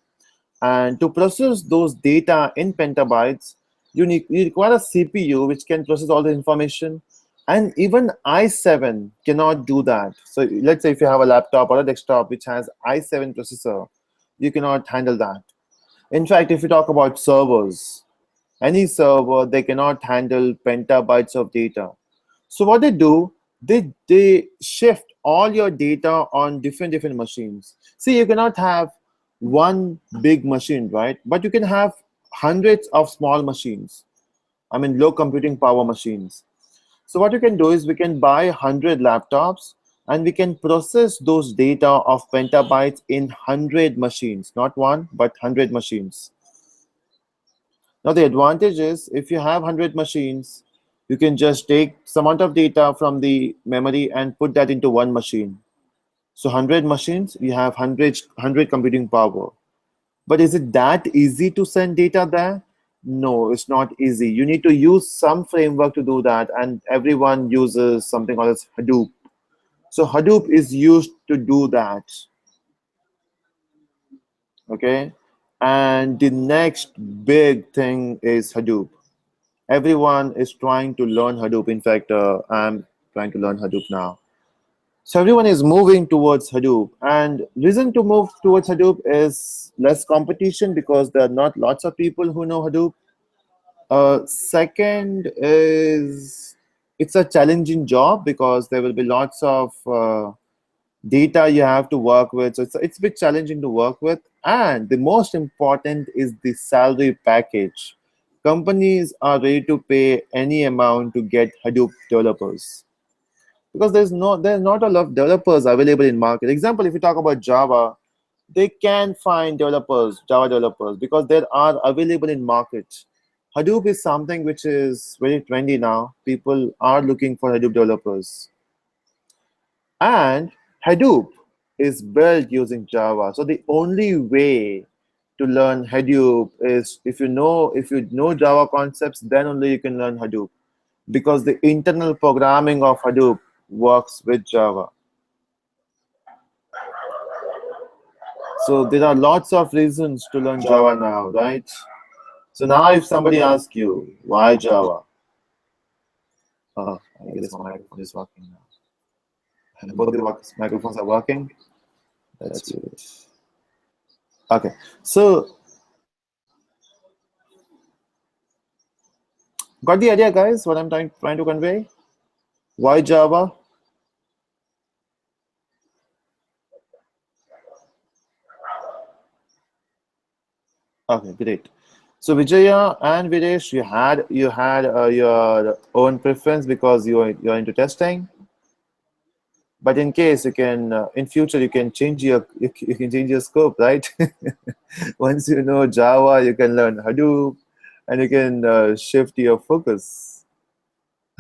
And to process those data in petabytes, you require a CPU which can process all the information. And even i7 cannot do that. So let's say if you have a laptop or a desktop which has i7 processor, you cannot handle that. In fact, if you talk about servers, any server, they cannot handle petabytes of data. So what they do, they shift all your data on different machines. See, you cannot have one big machine, right? But you can have hundreds of small machines. I mean, low computing power machines. So what you can do is we can buy 100 laptops and we can process those data of petabytes in 100 machines, not one, but 100 machines. Now the advantage is if you have 100 machines, you can just take some amount of data from the memory and put that into one machine. So 100 machines, you have 100 computing power. But is it that easy to send data there? No, it's not easy. You need to use some framework to do that, and everyone uses something called as Hadoop. So Hadoop is used to do that. Okay. And the next big thing is Hadoop. Everyone is trying to learn Hadoop. In fact, I'm trying to learn Hadoop now. So everyone is moving towards Hadoop, and reason to move towards Hadoop is less competition because there are not lots of people who know Hadoop. Second is it's a challenging job because there will be lots of data you have to work with. So it's a bit challenging to work with. And the most important is the salary package. Companies are ready to pay any amount to get Hadoop developers because there's not a lot of developers available in market. Example, if you talk about Java, they can find Java developers, because there are available in market. Hadoop is something which is very trendy now. People are looking for Hadoop developers. And Hadoop is built using Java. So the only way to learn Hadoop is if you know Java concepts, then only you can learn Hadoop, because the internal programming of Hadoop works with Java. So there are lots of reasons to learn Java now, right? So now if somebody asks you, why Java? I guess my microphone is working now. Both the microphones are working. That's good. Okay, so got the idea, guys, what I'm trying to convey? Why Java? Okay, great. So Vijaya and Videsh, you had your own preference because you're into testing. But in case you can, in future, you can change your scope, right? Once you know Java, you can learn Hadoop, and you can shift your focus.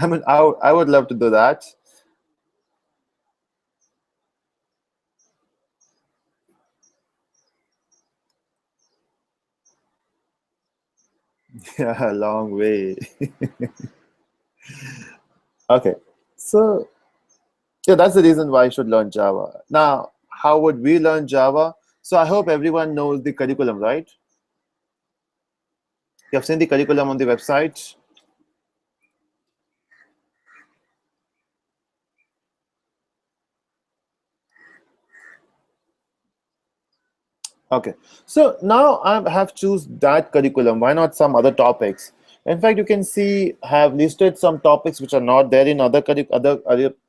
I mean, I would love to do that. Yeah, a long way. Okay, so yeah, that's the reason why I should learn Java. Now, how would we learn Java? So I hope everyone knows the curriculum, right? You have seen the curriculum on the website. Okay, so now I have choose that curriculum. Why not some other topics? In fact, you can see I have listed some topics which are not there in other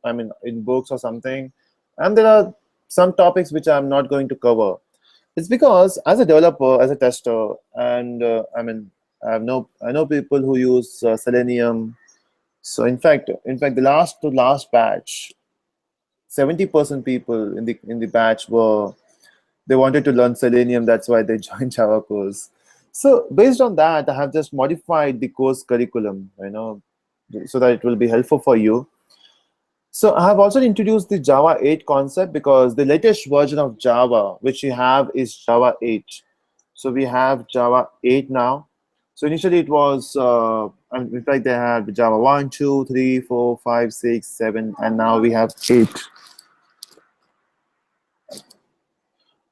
I mean in books or something, and there are some topics which I'm not going to cover. It's because as a developer, as a tester, and I know people who use Selenium. So in fact, the last batch, 70% people in the batch were they wanted to learn Selenium. That's why they joined Java course. So based on that, I have just modified the course curriculum, so that it will be helpful for you. So I have also introduced the Java 8 concept because the latest version of Java which we have is Java 8. So we have Java 8 now. So initially it was, and in fact, they had Java 1, 2, 3, 4, 5, 6, 7, and now we have 8.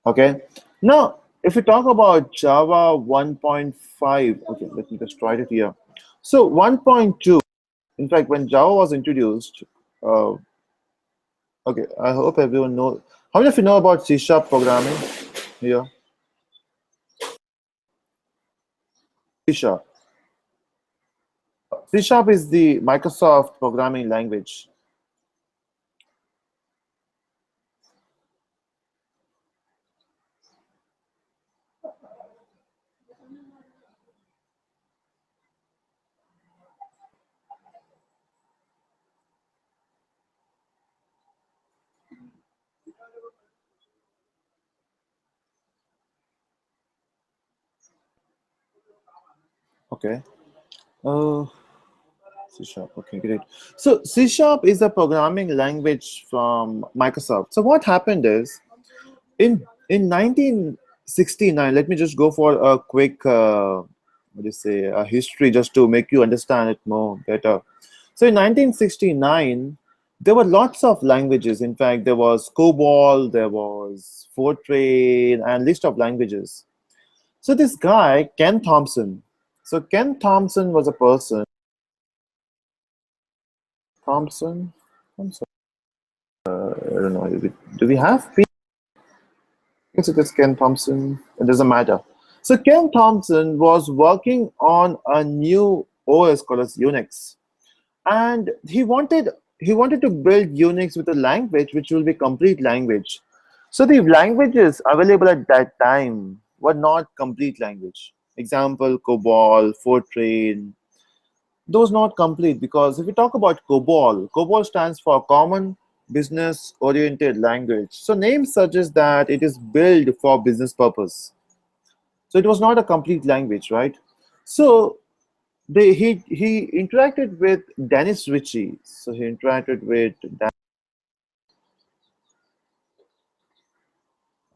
Okay. Now, If we talk about Java 1.5, okay, let me just write it here. So 1.2, in fact, when Java was introduced, uh, okay, I hope everyone knows. How many of you know about C Sharp programming here? C Sharp. C Sharp is the Microsoft programming language. Okay. Uh, C Sharp. Okay, great. So C Sharp is a programming language from Microsoft. So what happened is in 1969. Let me just go for a quick what do you say, a history just to make you understand it more better. So in 1969, there were lots of languages. In fact, there was COBOL, there was Fortran, and list of languages. So this guy, Ken Thompson. So Ken Thompson was a person. Thompson. I'm sorry. I don't know. Do we have people? It's just Ken Thompson. It doesn't matter. So Ken Thompson was working on a new OS called as Unix, and he wanted to build Unix with a language which will be complete language. So the languages available at that time were not complete language. Example: COBOL, Fortran. Those not complete because if we talk about COBOL, COBOL stands for Common Business Oriented Language. So name suggests that it is built for business purpose. So it was not a complete language, right? So he interacted with Dennis Ritchie. So he interacted with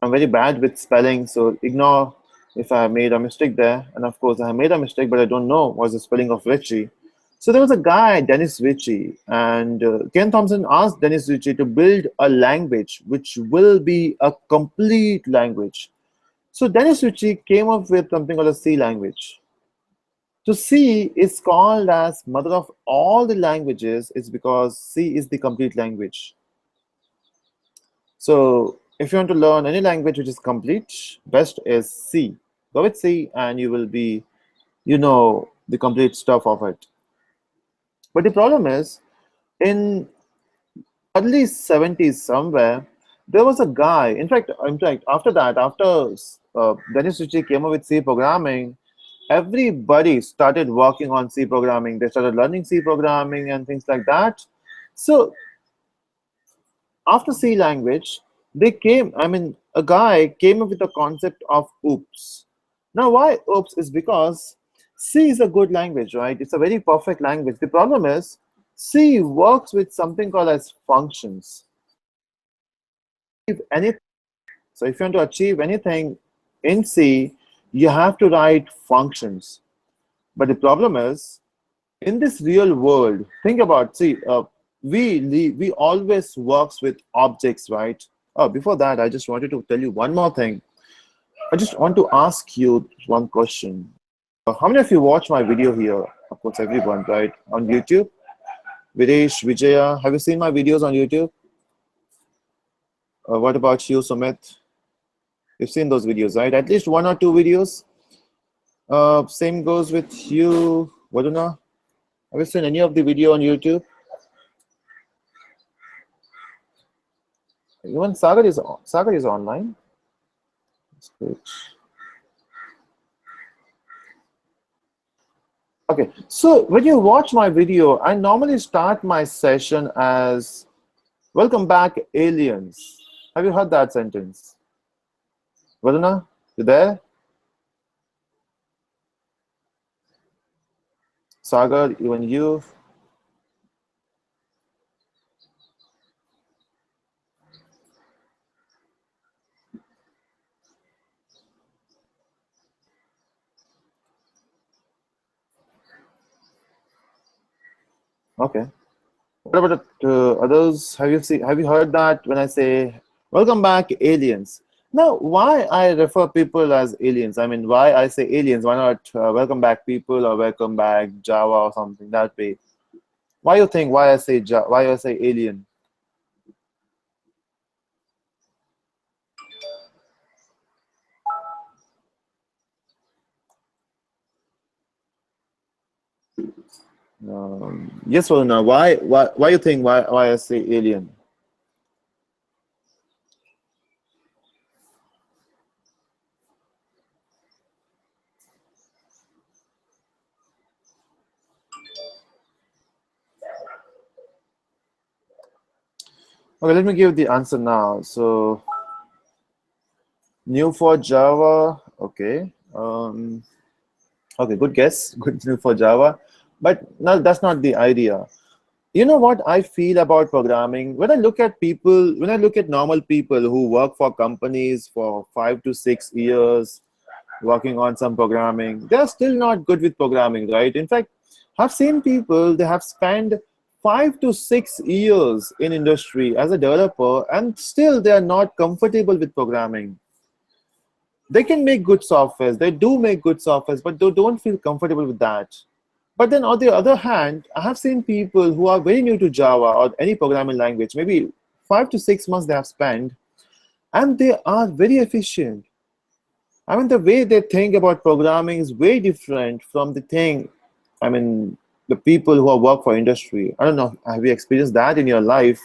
I'm very bad with spelling, so ignore if I made a mistake there. And of course, I made a mistake, but I don't know what's the spelling of Ritchie. So there was a guy, Dennis Ritchie, and Ken Thompson asked Dennis Ritchie to build a language which will be a complete language. So Dennis Ritchie came up with something called a C language. So C is called as mother of all the languages. It's because C is the complete language. So if you want to learn any language which is complete, best is C. Go with C and you will be, the complete stuff of it. But the problem is, in early 70s somewhere, there was a guy. In fact, after that, after Dennis Ritchie came up with C programming, everybody started working on C programming. They started learning C programming and things like that. So after C language, a guy came up with the concept of OOPS. Now, why OOPS is because C is a good language, right? It's a very perfect language. The problem is C works with something called as functions. If any, so if you want to achieve anything in C, you have to write functions. But the problem is, in this real world, think about, see, we always works with objects, right? Oh, before that, I just wanted to tell you one more thing. I just want to ask you one question. How many of you watch my video here? Of course, everyone, right? On YouTube? Videsh, Vijaya, have you seen my videos on YouTube? What about you, Sumit? You've seen those videos, right? At least one or two videos. Same goes with you, Vaduna. Have you seen any of the video on YouTube? Even Sagar is online. That's great. Okay, so when you watch my video, I normally start my session as "Welcome back, aliens." Have you heard that sentence? Vaduna, you there? Sagar, even you? Okay. What about others? Have you heard that when I say "Welcome back, aliens"? Now, why I refer people as aliens? I mean, why I say aliens? Why not welcome back people or welcome back Java or something that way? Why you think? Why I say why I say alien? Yes or no? Why you think? Why I say alien? Okay, let me give the answer now. So new for Java. Okay. Okay, good guess. Good new for Java, but no, that's not the idea. You know what I feel about programming? When I look at people, when I look at normal people who work for companies for 5 to 6 years, working on some programming, they're still not good with programming, right? In fact, I've seen people, they have spent 5 to 6 years in industry as a developer and still they are not comfortable with programming. They can make good softwares, they do make good softwares, but they don't feel comfortable with that. But then on the other hand, I have seen people who are very new to Java or any programming language, maybe 5 to 6 months they have spent, and they are very efficient. I mean, the way they think about programming is way different from the thing, I mean, the people who are work for industry. I don't know, have you experienced that in your life?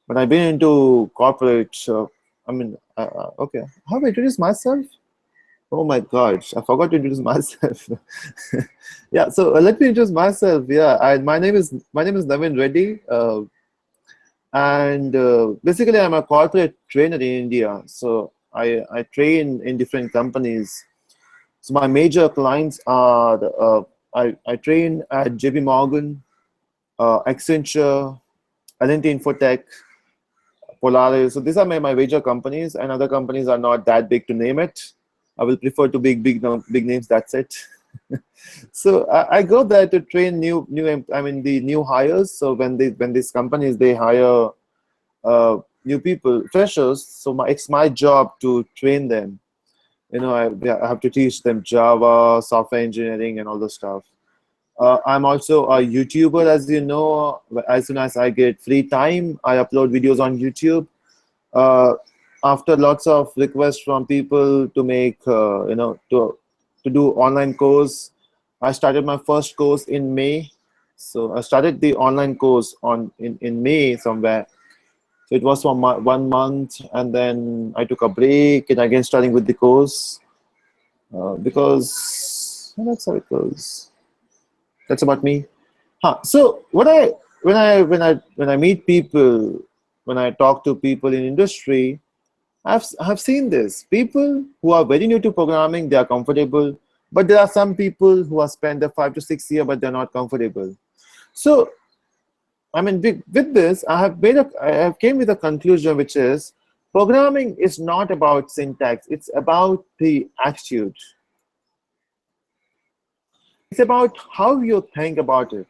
But I've been into corporate, so, okay. How do I introduce myself? Oh my gosh, I forgot to introduce myself. Yeah, so let me introduce myself. Yeah, my name is Navin Reddy, and basically I'm a corporate trainer in India. So I train in different companies. So my major clients are I train at JP Morgan, Accenture, L&T Infotech, Polaris. So these are my major companies, and other companies are not that big to name it. I will prefer to big names. That's it. So I go there to train the new hires. So when these companies they hire new people, freshers. So it's my job to train them. I have to teach them Java, software engineering, and all the stuff. I'm also a YouTuber, as you know. As soon as I get free time, I upload videos on YouTube. Uh, After lots of requests from people to make, to do online course, I started my first course in May. So I started the online course in May somewhere. So it was for 1 month, and then I took a break, and again starting with the course because that's how it goes. That's about me. So when I meet people, when I talk to people in industry, I've seen this. People who are very new to programming, they are comfortable, but there are some people who have spent the 5 to 6 years, but they're not comfortable. So I mean, with this, I have came with a conclusion, which is programming is not about syntax. It's about the attitude. It's about how you think about it.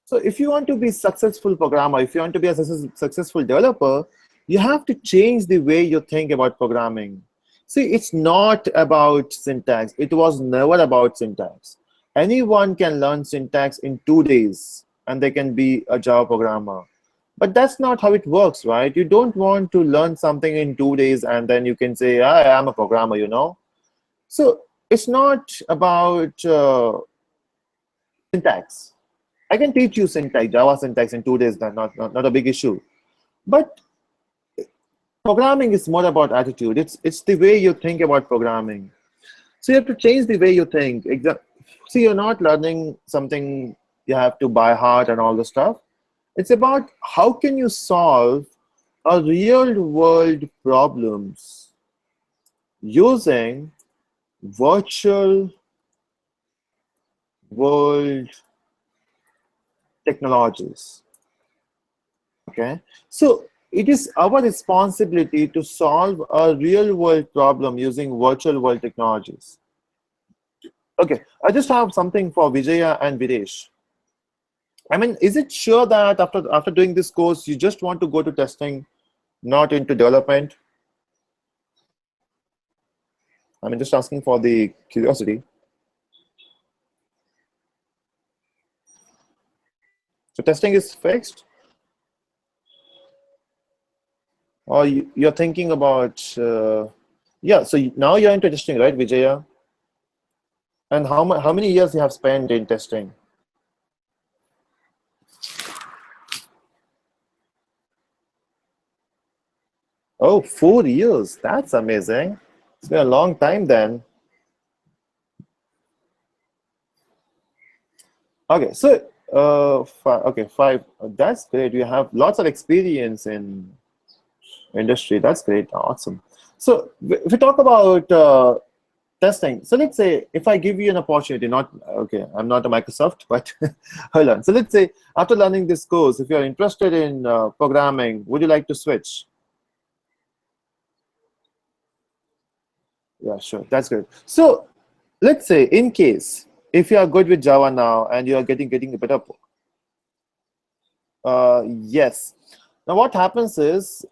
So if you want to be successful programmer, if you want to be a successful developer, you have to change the way you think about programming. See, it's not about syntax. It was never about syntax. Anyone can learn syntax in 2 days and they can be a Java programmer. But that's not how it works, right? You don't want to learn something in 2 days and then you can say, I am a programmer. So it's not about syntax. I can teach you syntax, Java syntax in 2 days, that's not a big issue. But programming is more about attitude. It's the way you think about programming. So you have to change the way you think. See, you're not learning something you have to by heart and all the stuff. It's about how can you solve a real world problems using virtual world technologies. Okay, so it is our responsibility to solve a real world problem using virtual world technologies. Okay, I just have something for Vijaya and Videsh. I mean, is it sure that after doing this course, you just want to go to testing, not into development? I mean, just asking for the curiosity. So testing is fixed, or you're thinking about, yeah, so now you're into testing, right, Vijaya? And how many years you have spent in testing? Oh, 4 years. That's amazing. It's been a long time then. Okay, so okay, 5. That's great. You have lots of experience in industry. That's great. Awesome. So if we talk about testing, so let's say if I give you an opportunity, not okay, I'm not a Microsoft, but hold on. So let's say after learning this course, if you're interested in programming, would you like to switch? Yeah, sure. That's good. So let's say in case if you are good with Java now and you are getting a better, yes. Now what happens is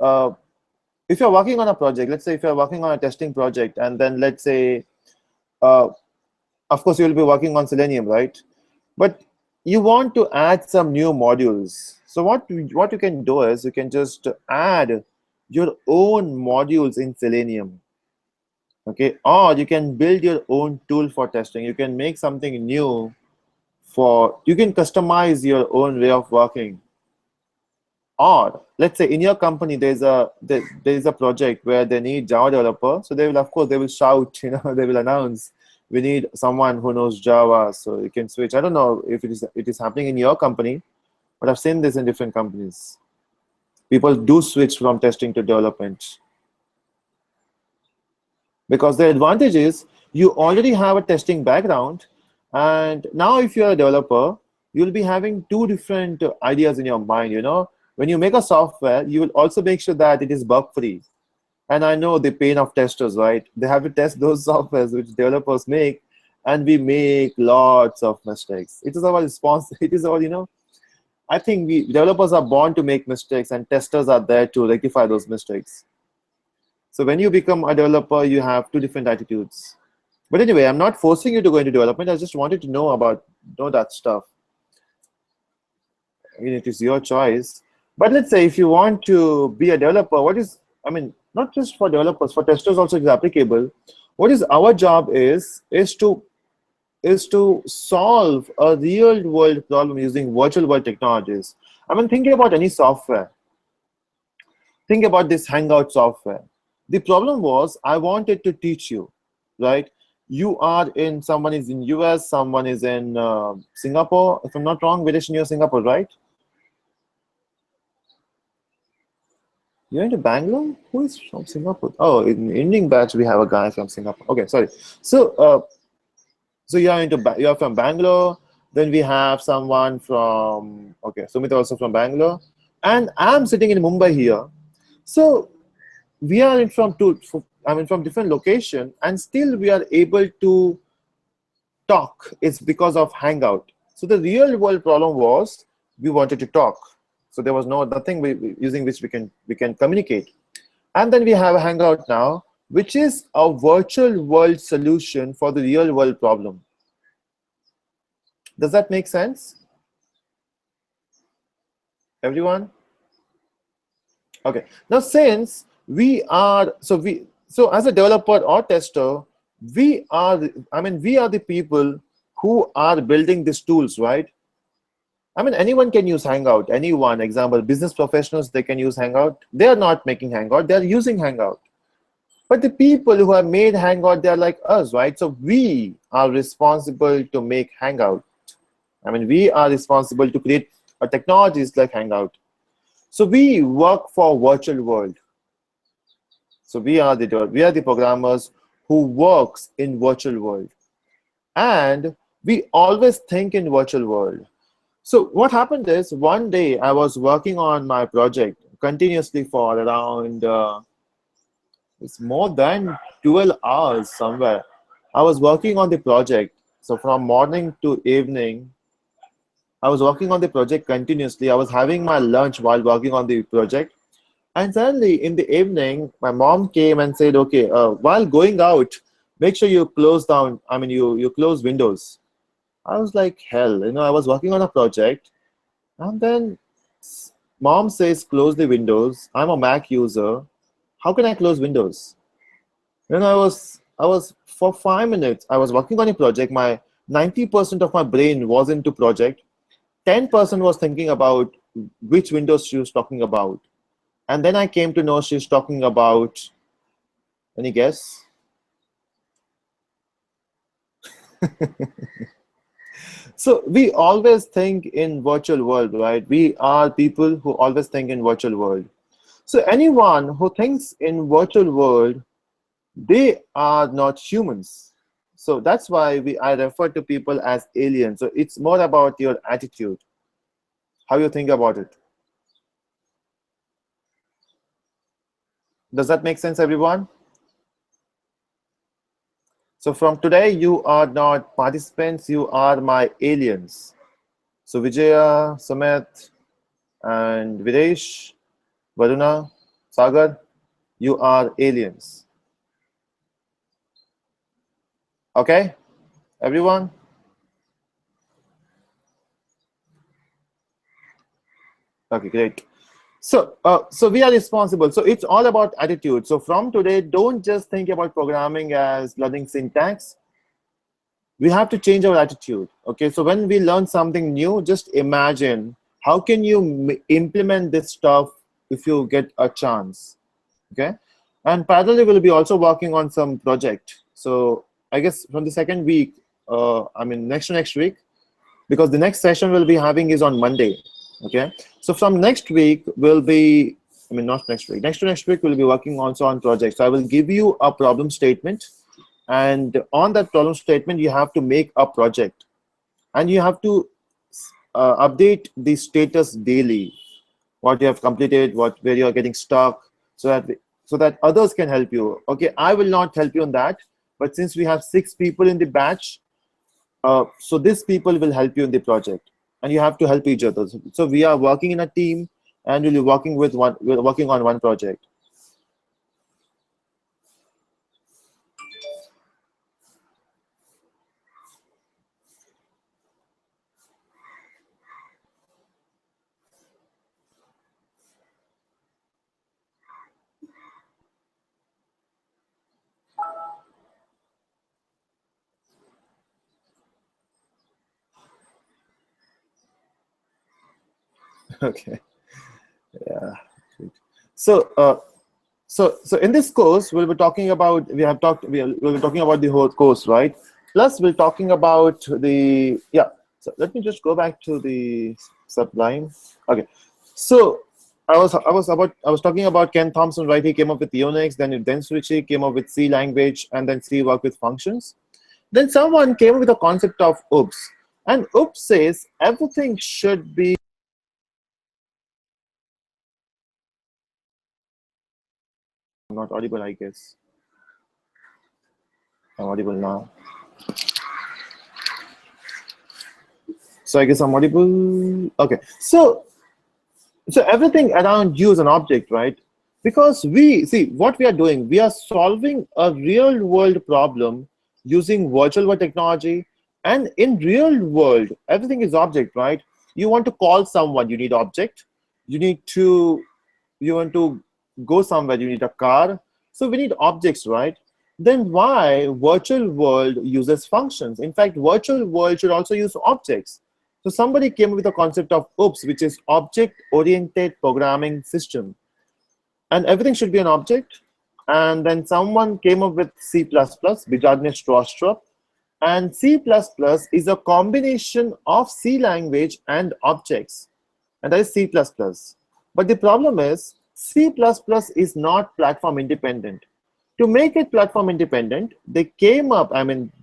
if you're working on a project, let's say if you're working on a testing project, and then let's say, uh, of course, you'll be working on Selenium, right? But you want to add some new modules. So what you can do is you can just add your own modules in Selenium. Okay, or you can build your own tool for testing. You can make something new you can customize your own way of working. Or let's say in your company there's a project where they need Java developer, so they will, of course, they will shout, they will announce, we need someone who knows Java, so you can switch. I don't know if it is happening in your company, but I've seen this in different companies. People do switch from testing to development because the advantage is you already have a testing background, and now if you're a developer, you'll be having two different ideas in your mind. When you make a software, you will also make sure that it is bug free. And I know the pain of testers, right? They have to test those softwares which developers make, and we make lots of mistakes. It is our response. It is our, I think we developers are born to make mistakes, and testers are there to rectify those mistakes. So when you become a developer, you have two different attitudes. But anyway, I'm not forcing you to go into development. I just wanted to know that stuff. I mean, it is your choice. But let's say if you want to be a developer, I mean, not just for developers, for testers also is applicable. What is our job is to solve a real world problem using virtual world technologies. I mean, think about any software. Think about this Hangout software. The problem was I wanted to teach you, right? Someone is in US, someone is in Singapore. If I'm not wrong, Videsh, you're Singapore, right? You're into Bangalore? Who is from Singapore? Oh, in Indian batch, we have a guy from Singapore. Okay, sorry. So you're from Bangalore. Then we have someone from, okay, Sumit also from Bangalore. And I'm sitting in Mumbai here. So we are from different location, and still we are able to talk. It's because of Hangout. So the real world problem was we wanted to talk. So there was nothing using which we can communicate. And then we have a Hangout now, which is a virtual world solution for the real world problem. Does that make sense, everyone? Okay. Now, since so as a developer or tester, we are the people who are building these tools, right? I mean, anyone can use Hangout. Anyone, example, business professionals, they can use Hangout. They are not making Hangout, they are using Hangout. But the people who have made Hangout, they are like us, right? So we are responsible to make Hangout. I mean, we are responsible to create technologies like Hangout. So we work for virtual world. So we are the programmers who works in virtual world. And we always think in virtual world. So what happened is one day I was working on my project continuously for around it's more than 12 hours somewhere. I was working on the project. So from morning to evening, I was working on the project continuously. I was having my lunch while working on the project. And suddenly in the evening, my mom came and said, okay, while going out, make sure you close down, you close Windows. I was like, hell, I was working on a project, and then mom says close the windows. I'm a Mac user. How can I close Windows? I was for 5 minutes. I was working on a project. My 90% of my brain was into project. 10% was thinking about which Windows she was talking about, and then I came to know she's talking about. Any guess? So we always think in virtual world, right? We are people who always think in virtual world. So anyone who thinks in virtual world, they are not humans. So that's why I refer to people as aliens. So it's more about your attitude, how you think about it. Does that make sense, everyone? So from today, you are not participants, you are my aliens. So Vijaya, Sumit, and Videsh, Varuna, Sagar, you are aliens. Okay, everyone? Okay, great. So we are responsible. So it's all about attitude. So from today, don't just think about programming as learning syntax. We have to change our attitude. Okay, so when we learn something new, just imagine how can you implement this stuff if you get a chance. Okay, and parallelly we'll be also working on some project. So I guess from the second week, next to next week, because the next session we'll be having is on Monday. Okay, so from next week we'll be, not next week, next to next week we'll be working also on projects. So I will give you a problem statement, and on that problem statement you have to make a project, and you have to update the status daily, what you have completed, where you are getting stuck, so that others can help you. Okay, I will not help you on that, but since we have 6 people in the batch, so these people will help you in the project, and you have to help each other. So we are working in a team, and we're working on one project. Okay, yeah. So in this course, we'll be talking about, we'll be talking about the whole course, right? Plus, we're talking about the, yeah. So let me just go back to the Sublime. Okay. So I was talking about Ken Thompson, right? He came up with Unix, then Ritchie came up with C language, and then C worked with functions. Then someone came up with a concept of OOPS, and OOPS says everything should be. I'm not audible, I guess. I'm audible now. So I guess I'm audible. Okay. So everything around you is an object, right? Because we see what we are doing. We are solving a real world problem using virtual world technology. And in real world, everything is object, right? You want to call someone, you need object. You want to go somewhere, you need a car. So we need objects, right? Then why virtual world uses functions? In fact, virtual world should also use objects. So somebody came up with a concept of OOPS, which is object-oriented programming system. And everything should be an object. And then someone came up with C++, Bijadne Stroustrup. And C++ is a combination of C language and objects. And that is C++. But the problem is, C++ is not platform independent. To make it platform independent, they came up,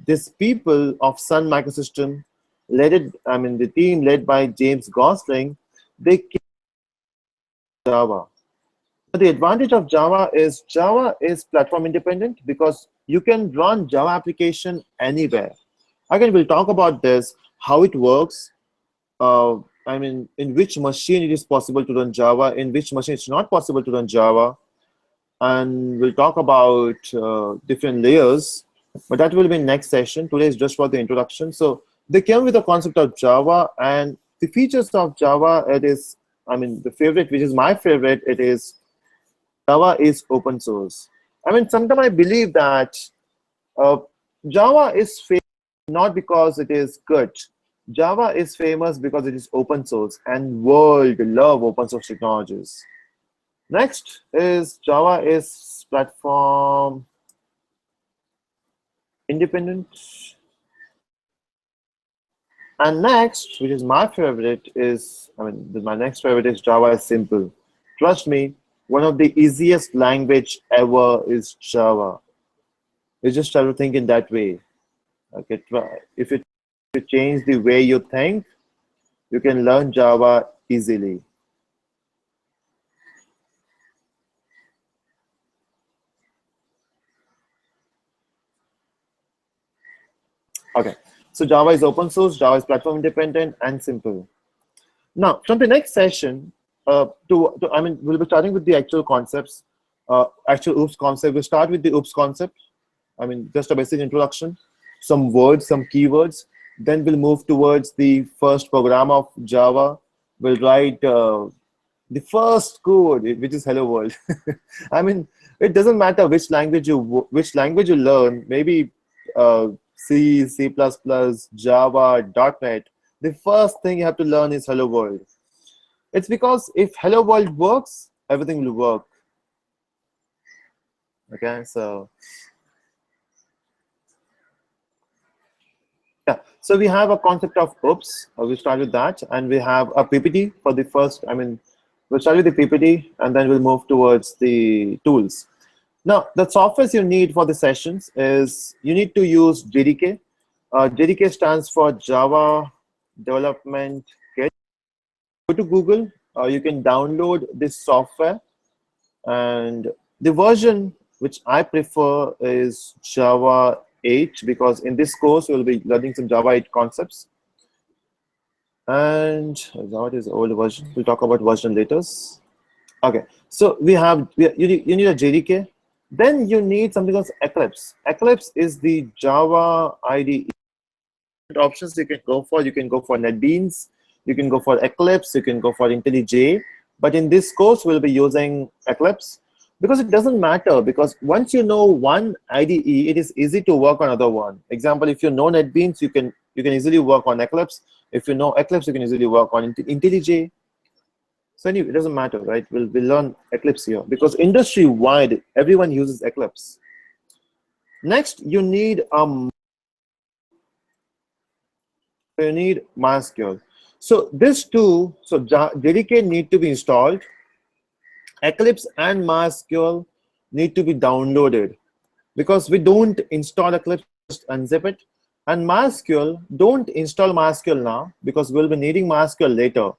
these people of Sun Microsystem, the team led by James Gosling, they came up with Java. But the advantage of Java is platform independent because you can run Java application anywhere. Again, we'll talk about this, how it works, in which machine it is possible to run Java, in which machine it's not possible to run Java, and we'll talk about different layers. but that will be next session. Today is just for the introduction. So they came with the concept of Java and the features of Java. It is, I mean, the favorite, which is my favorite, it is Java is open source. I mean, sometimes I believe that uh, Java is famous not because it is good. Java is famous because it is open source, and world love open source technologies. Next is Java is platform independent. And next, which is my favorite, is my next favorite is Java is simple. Trust me, one of the easiest language ever is Java. You just have to think in that way. Okay, if you change the way you think, you can learn Java easily. Okay, so Java is open source, Java is platform independent and simple. Now, from the next session, we'll be starting with the actual concepts, actual OOPS concept. We'll start with the OOPS concept. I mean, just a basic introduction, some words, some keywords. Then we'll move towards the first program of Java. We'll write the first code, which is hello world. I mean, it doesn't matter which language you learn. Maybe C, C++, Java, .NET. The first thing you have to learn is hello world. It's because if hello world works, everything will work. Okay, so yeah, so we have a concept of OOPS. We'll start with that, and we have a PPT for the first. We'll start with the PPT, and then we'll move towards the tools. Now, the softwares you need for the sessions is you need to use JDK. JDK stands for Java Development Kit. Go to Google. You can download this software, and the version which I prefer is Java 8, because in this course we'll be learning some Java 8 concepts. And Java is the old version. We'll talk about version later. Okay, so you need a JDK. Then you need something called Eclipse. Eclipse is the Java IDE options you can go for. You can go for NetBeans, you can go for Eclipse, you can go for IntelliJ. But in this course, we'll be using Eclipse because it doesn't matter, because once you know one IDE, it is easy to work on other one. Example, if you know NetBeans, you can easily work on Eclipse. If you know Eclipse, you can easily work on IntelliJ. So anyway, it doesn't matter, right? We'll learn Eclipse here because industry-wide, everyone uses Eclipse. Next, you need MySQL. So this two, so JDK need to be installed. Eclipse and MySQL need to be downloaded, because we don't install Eclipse, just unzip it. And MySQL, don't install MySQL now, because we'll be needing MySQL later.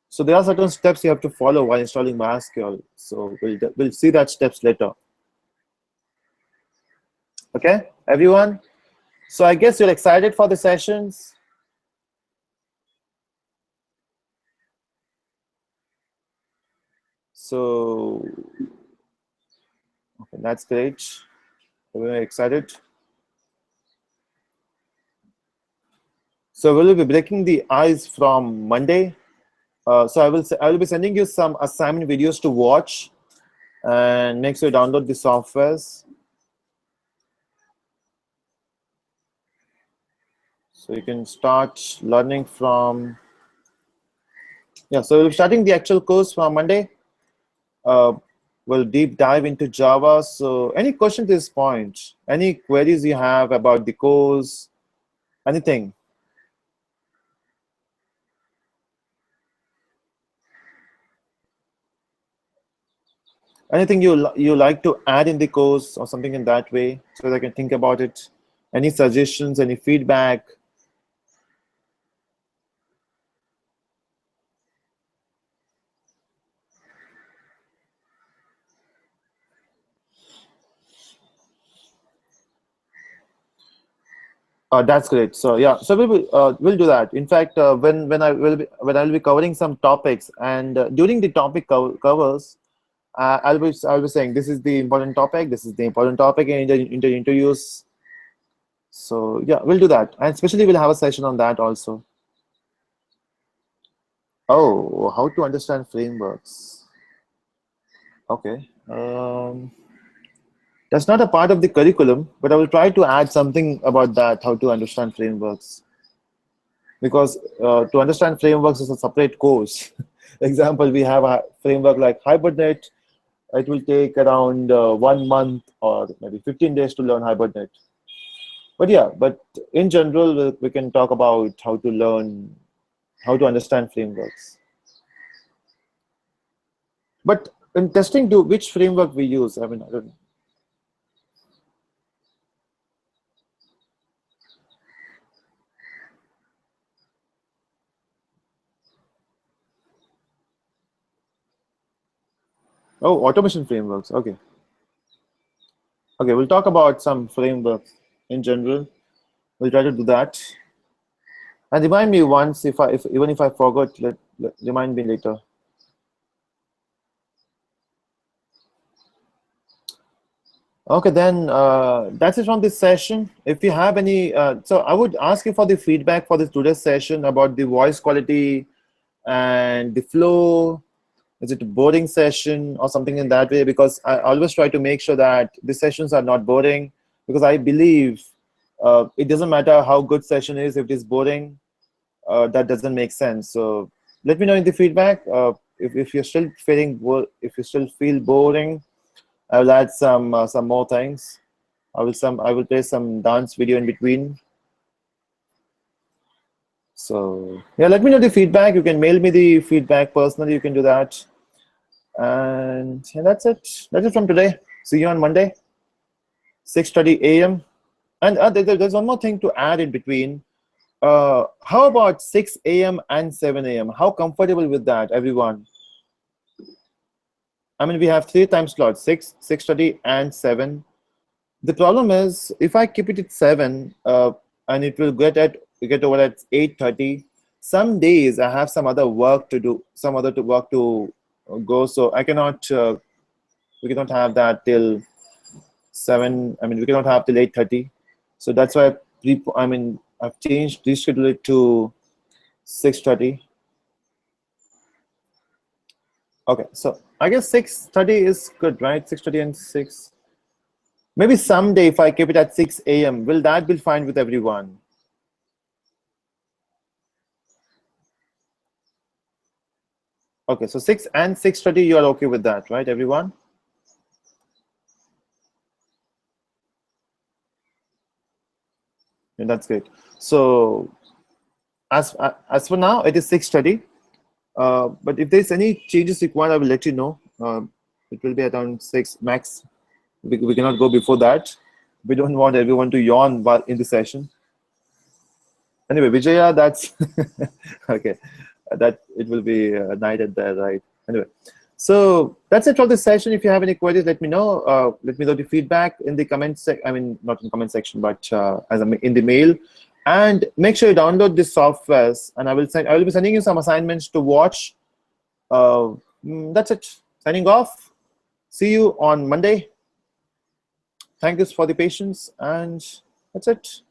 So there are certain steps you have to follow while installing MySQL. So we'll see that steps later. Okay, everyone? So I guess you're excited for the sessions. So okay, that's great. We're excited. So we'll be breaking the ice from Monday. So I will be sending you some assignment videos to watch, and make sure you download the softwares. So you can start learning from, yeah, so we're starting the actual course from Monday. We'll deep dive into Java. So any question to this point, any queries you have about the course, anything? Anything you like to add in the course or something in that way, so that I can think about it? Any suggestions, any feedback? That's great. So yeah, so we'll do that. In fact, when I'll be covering some topics, and during the topic covers, I'll be saying this is the important topic, this is the important topic in the interviews. So yeah, we'll do that, and especially we'll have a session on that also. Oh, how to understand frameworks. Okay. That's not a part of the curriculum, but I will try to add something about that, how to understand frameworks. Because to understand frameworks is a separate course. Example, we have a framework like Hibernate. It will take around 1 month or maybe 15 days to learn Hibernate. But yeah, but in general, we can talk about how to learn, how to understand frameworks. But in testing, to which framework we use, I mean, I don't know. Oh, automation frameworks. Okay. Okay, we'll talk about some frameworks in general. We'll try to do that. And remind me once if even if I forgot, remind me later. Okay, then that's it from this session. If you have any, so I would ask you for the feedback for this today's session about the voice quality and the flow. Is it a boring session or something in that way? Because I always try to make sure that the sessions are not boring, because I believe it doesn't matter how good session is, if it is boring, that doesn't make sense. So let me know in the feedback. If you're still if you still feel boring, I will add some more things. I will play some dance video in between. So yeah, let me know the feedback. You can mail me the feedback personally. You can do that. And yeah, that's it. That's it from today. See you on Monday, 6:30 a.m. And there's one more thing to add in between. How about 6 a.m. and 7 a.m.? How comfortable with that, everyone? I mean, we have 3 time slots: 6, 6:30, and 7. The problem is if I keep it at 7, and it will get over at 8:30. Some days I have some other work to do, some other work to go, so I cannot. We cannot have that till 7. I mean, we cannot have till 8:30. So that's why I've changed, rescheduled it to 6:30. Okay, so I guess 6:30 is good, right? 6:30 and 6. Maybe someday if I keep it at 6 a.m., will that be fine with everyone? Okay, so 6 and 6:30, you are okay with that, right, everyone? Yeah, that's great. So as for now, it is 6:30. But if there's any changes required, I will let you know. It will be around 6 max. We cannot go before that. We don't want everyone to yawn while in the session. Anyway, Vijaya, that's okay. That it will be a night at there, right? Anyway, so that's it for this session. If you have any queries, let me know. Let me know the feedback in the comment section. I mean, not in the comment section, but in the mail. And make sure you download this softwares. And I will be sending you some assignments to watch. That's it. Signing off. See you on Monday. Thank you for the patience, and that's it.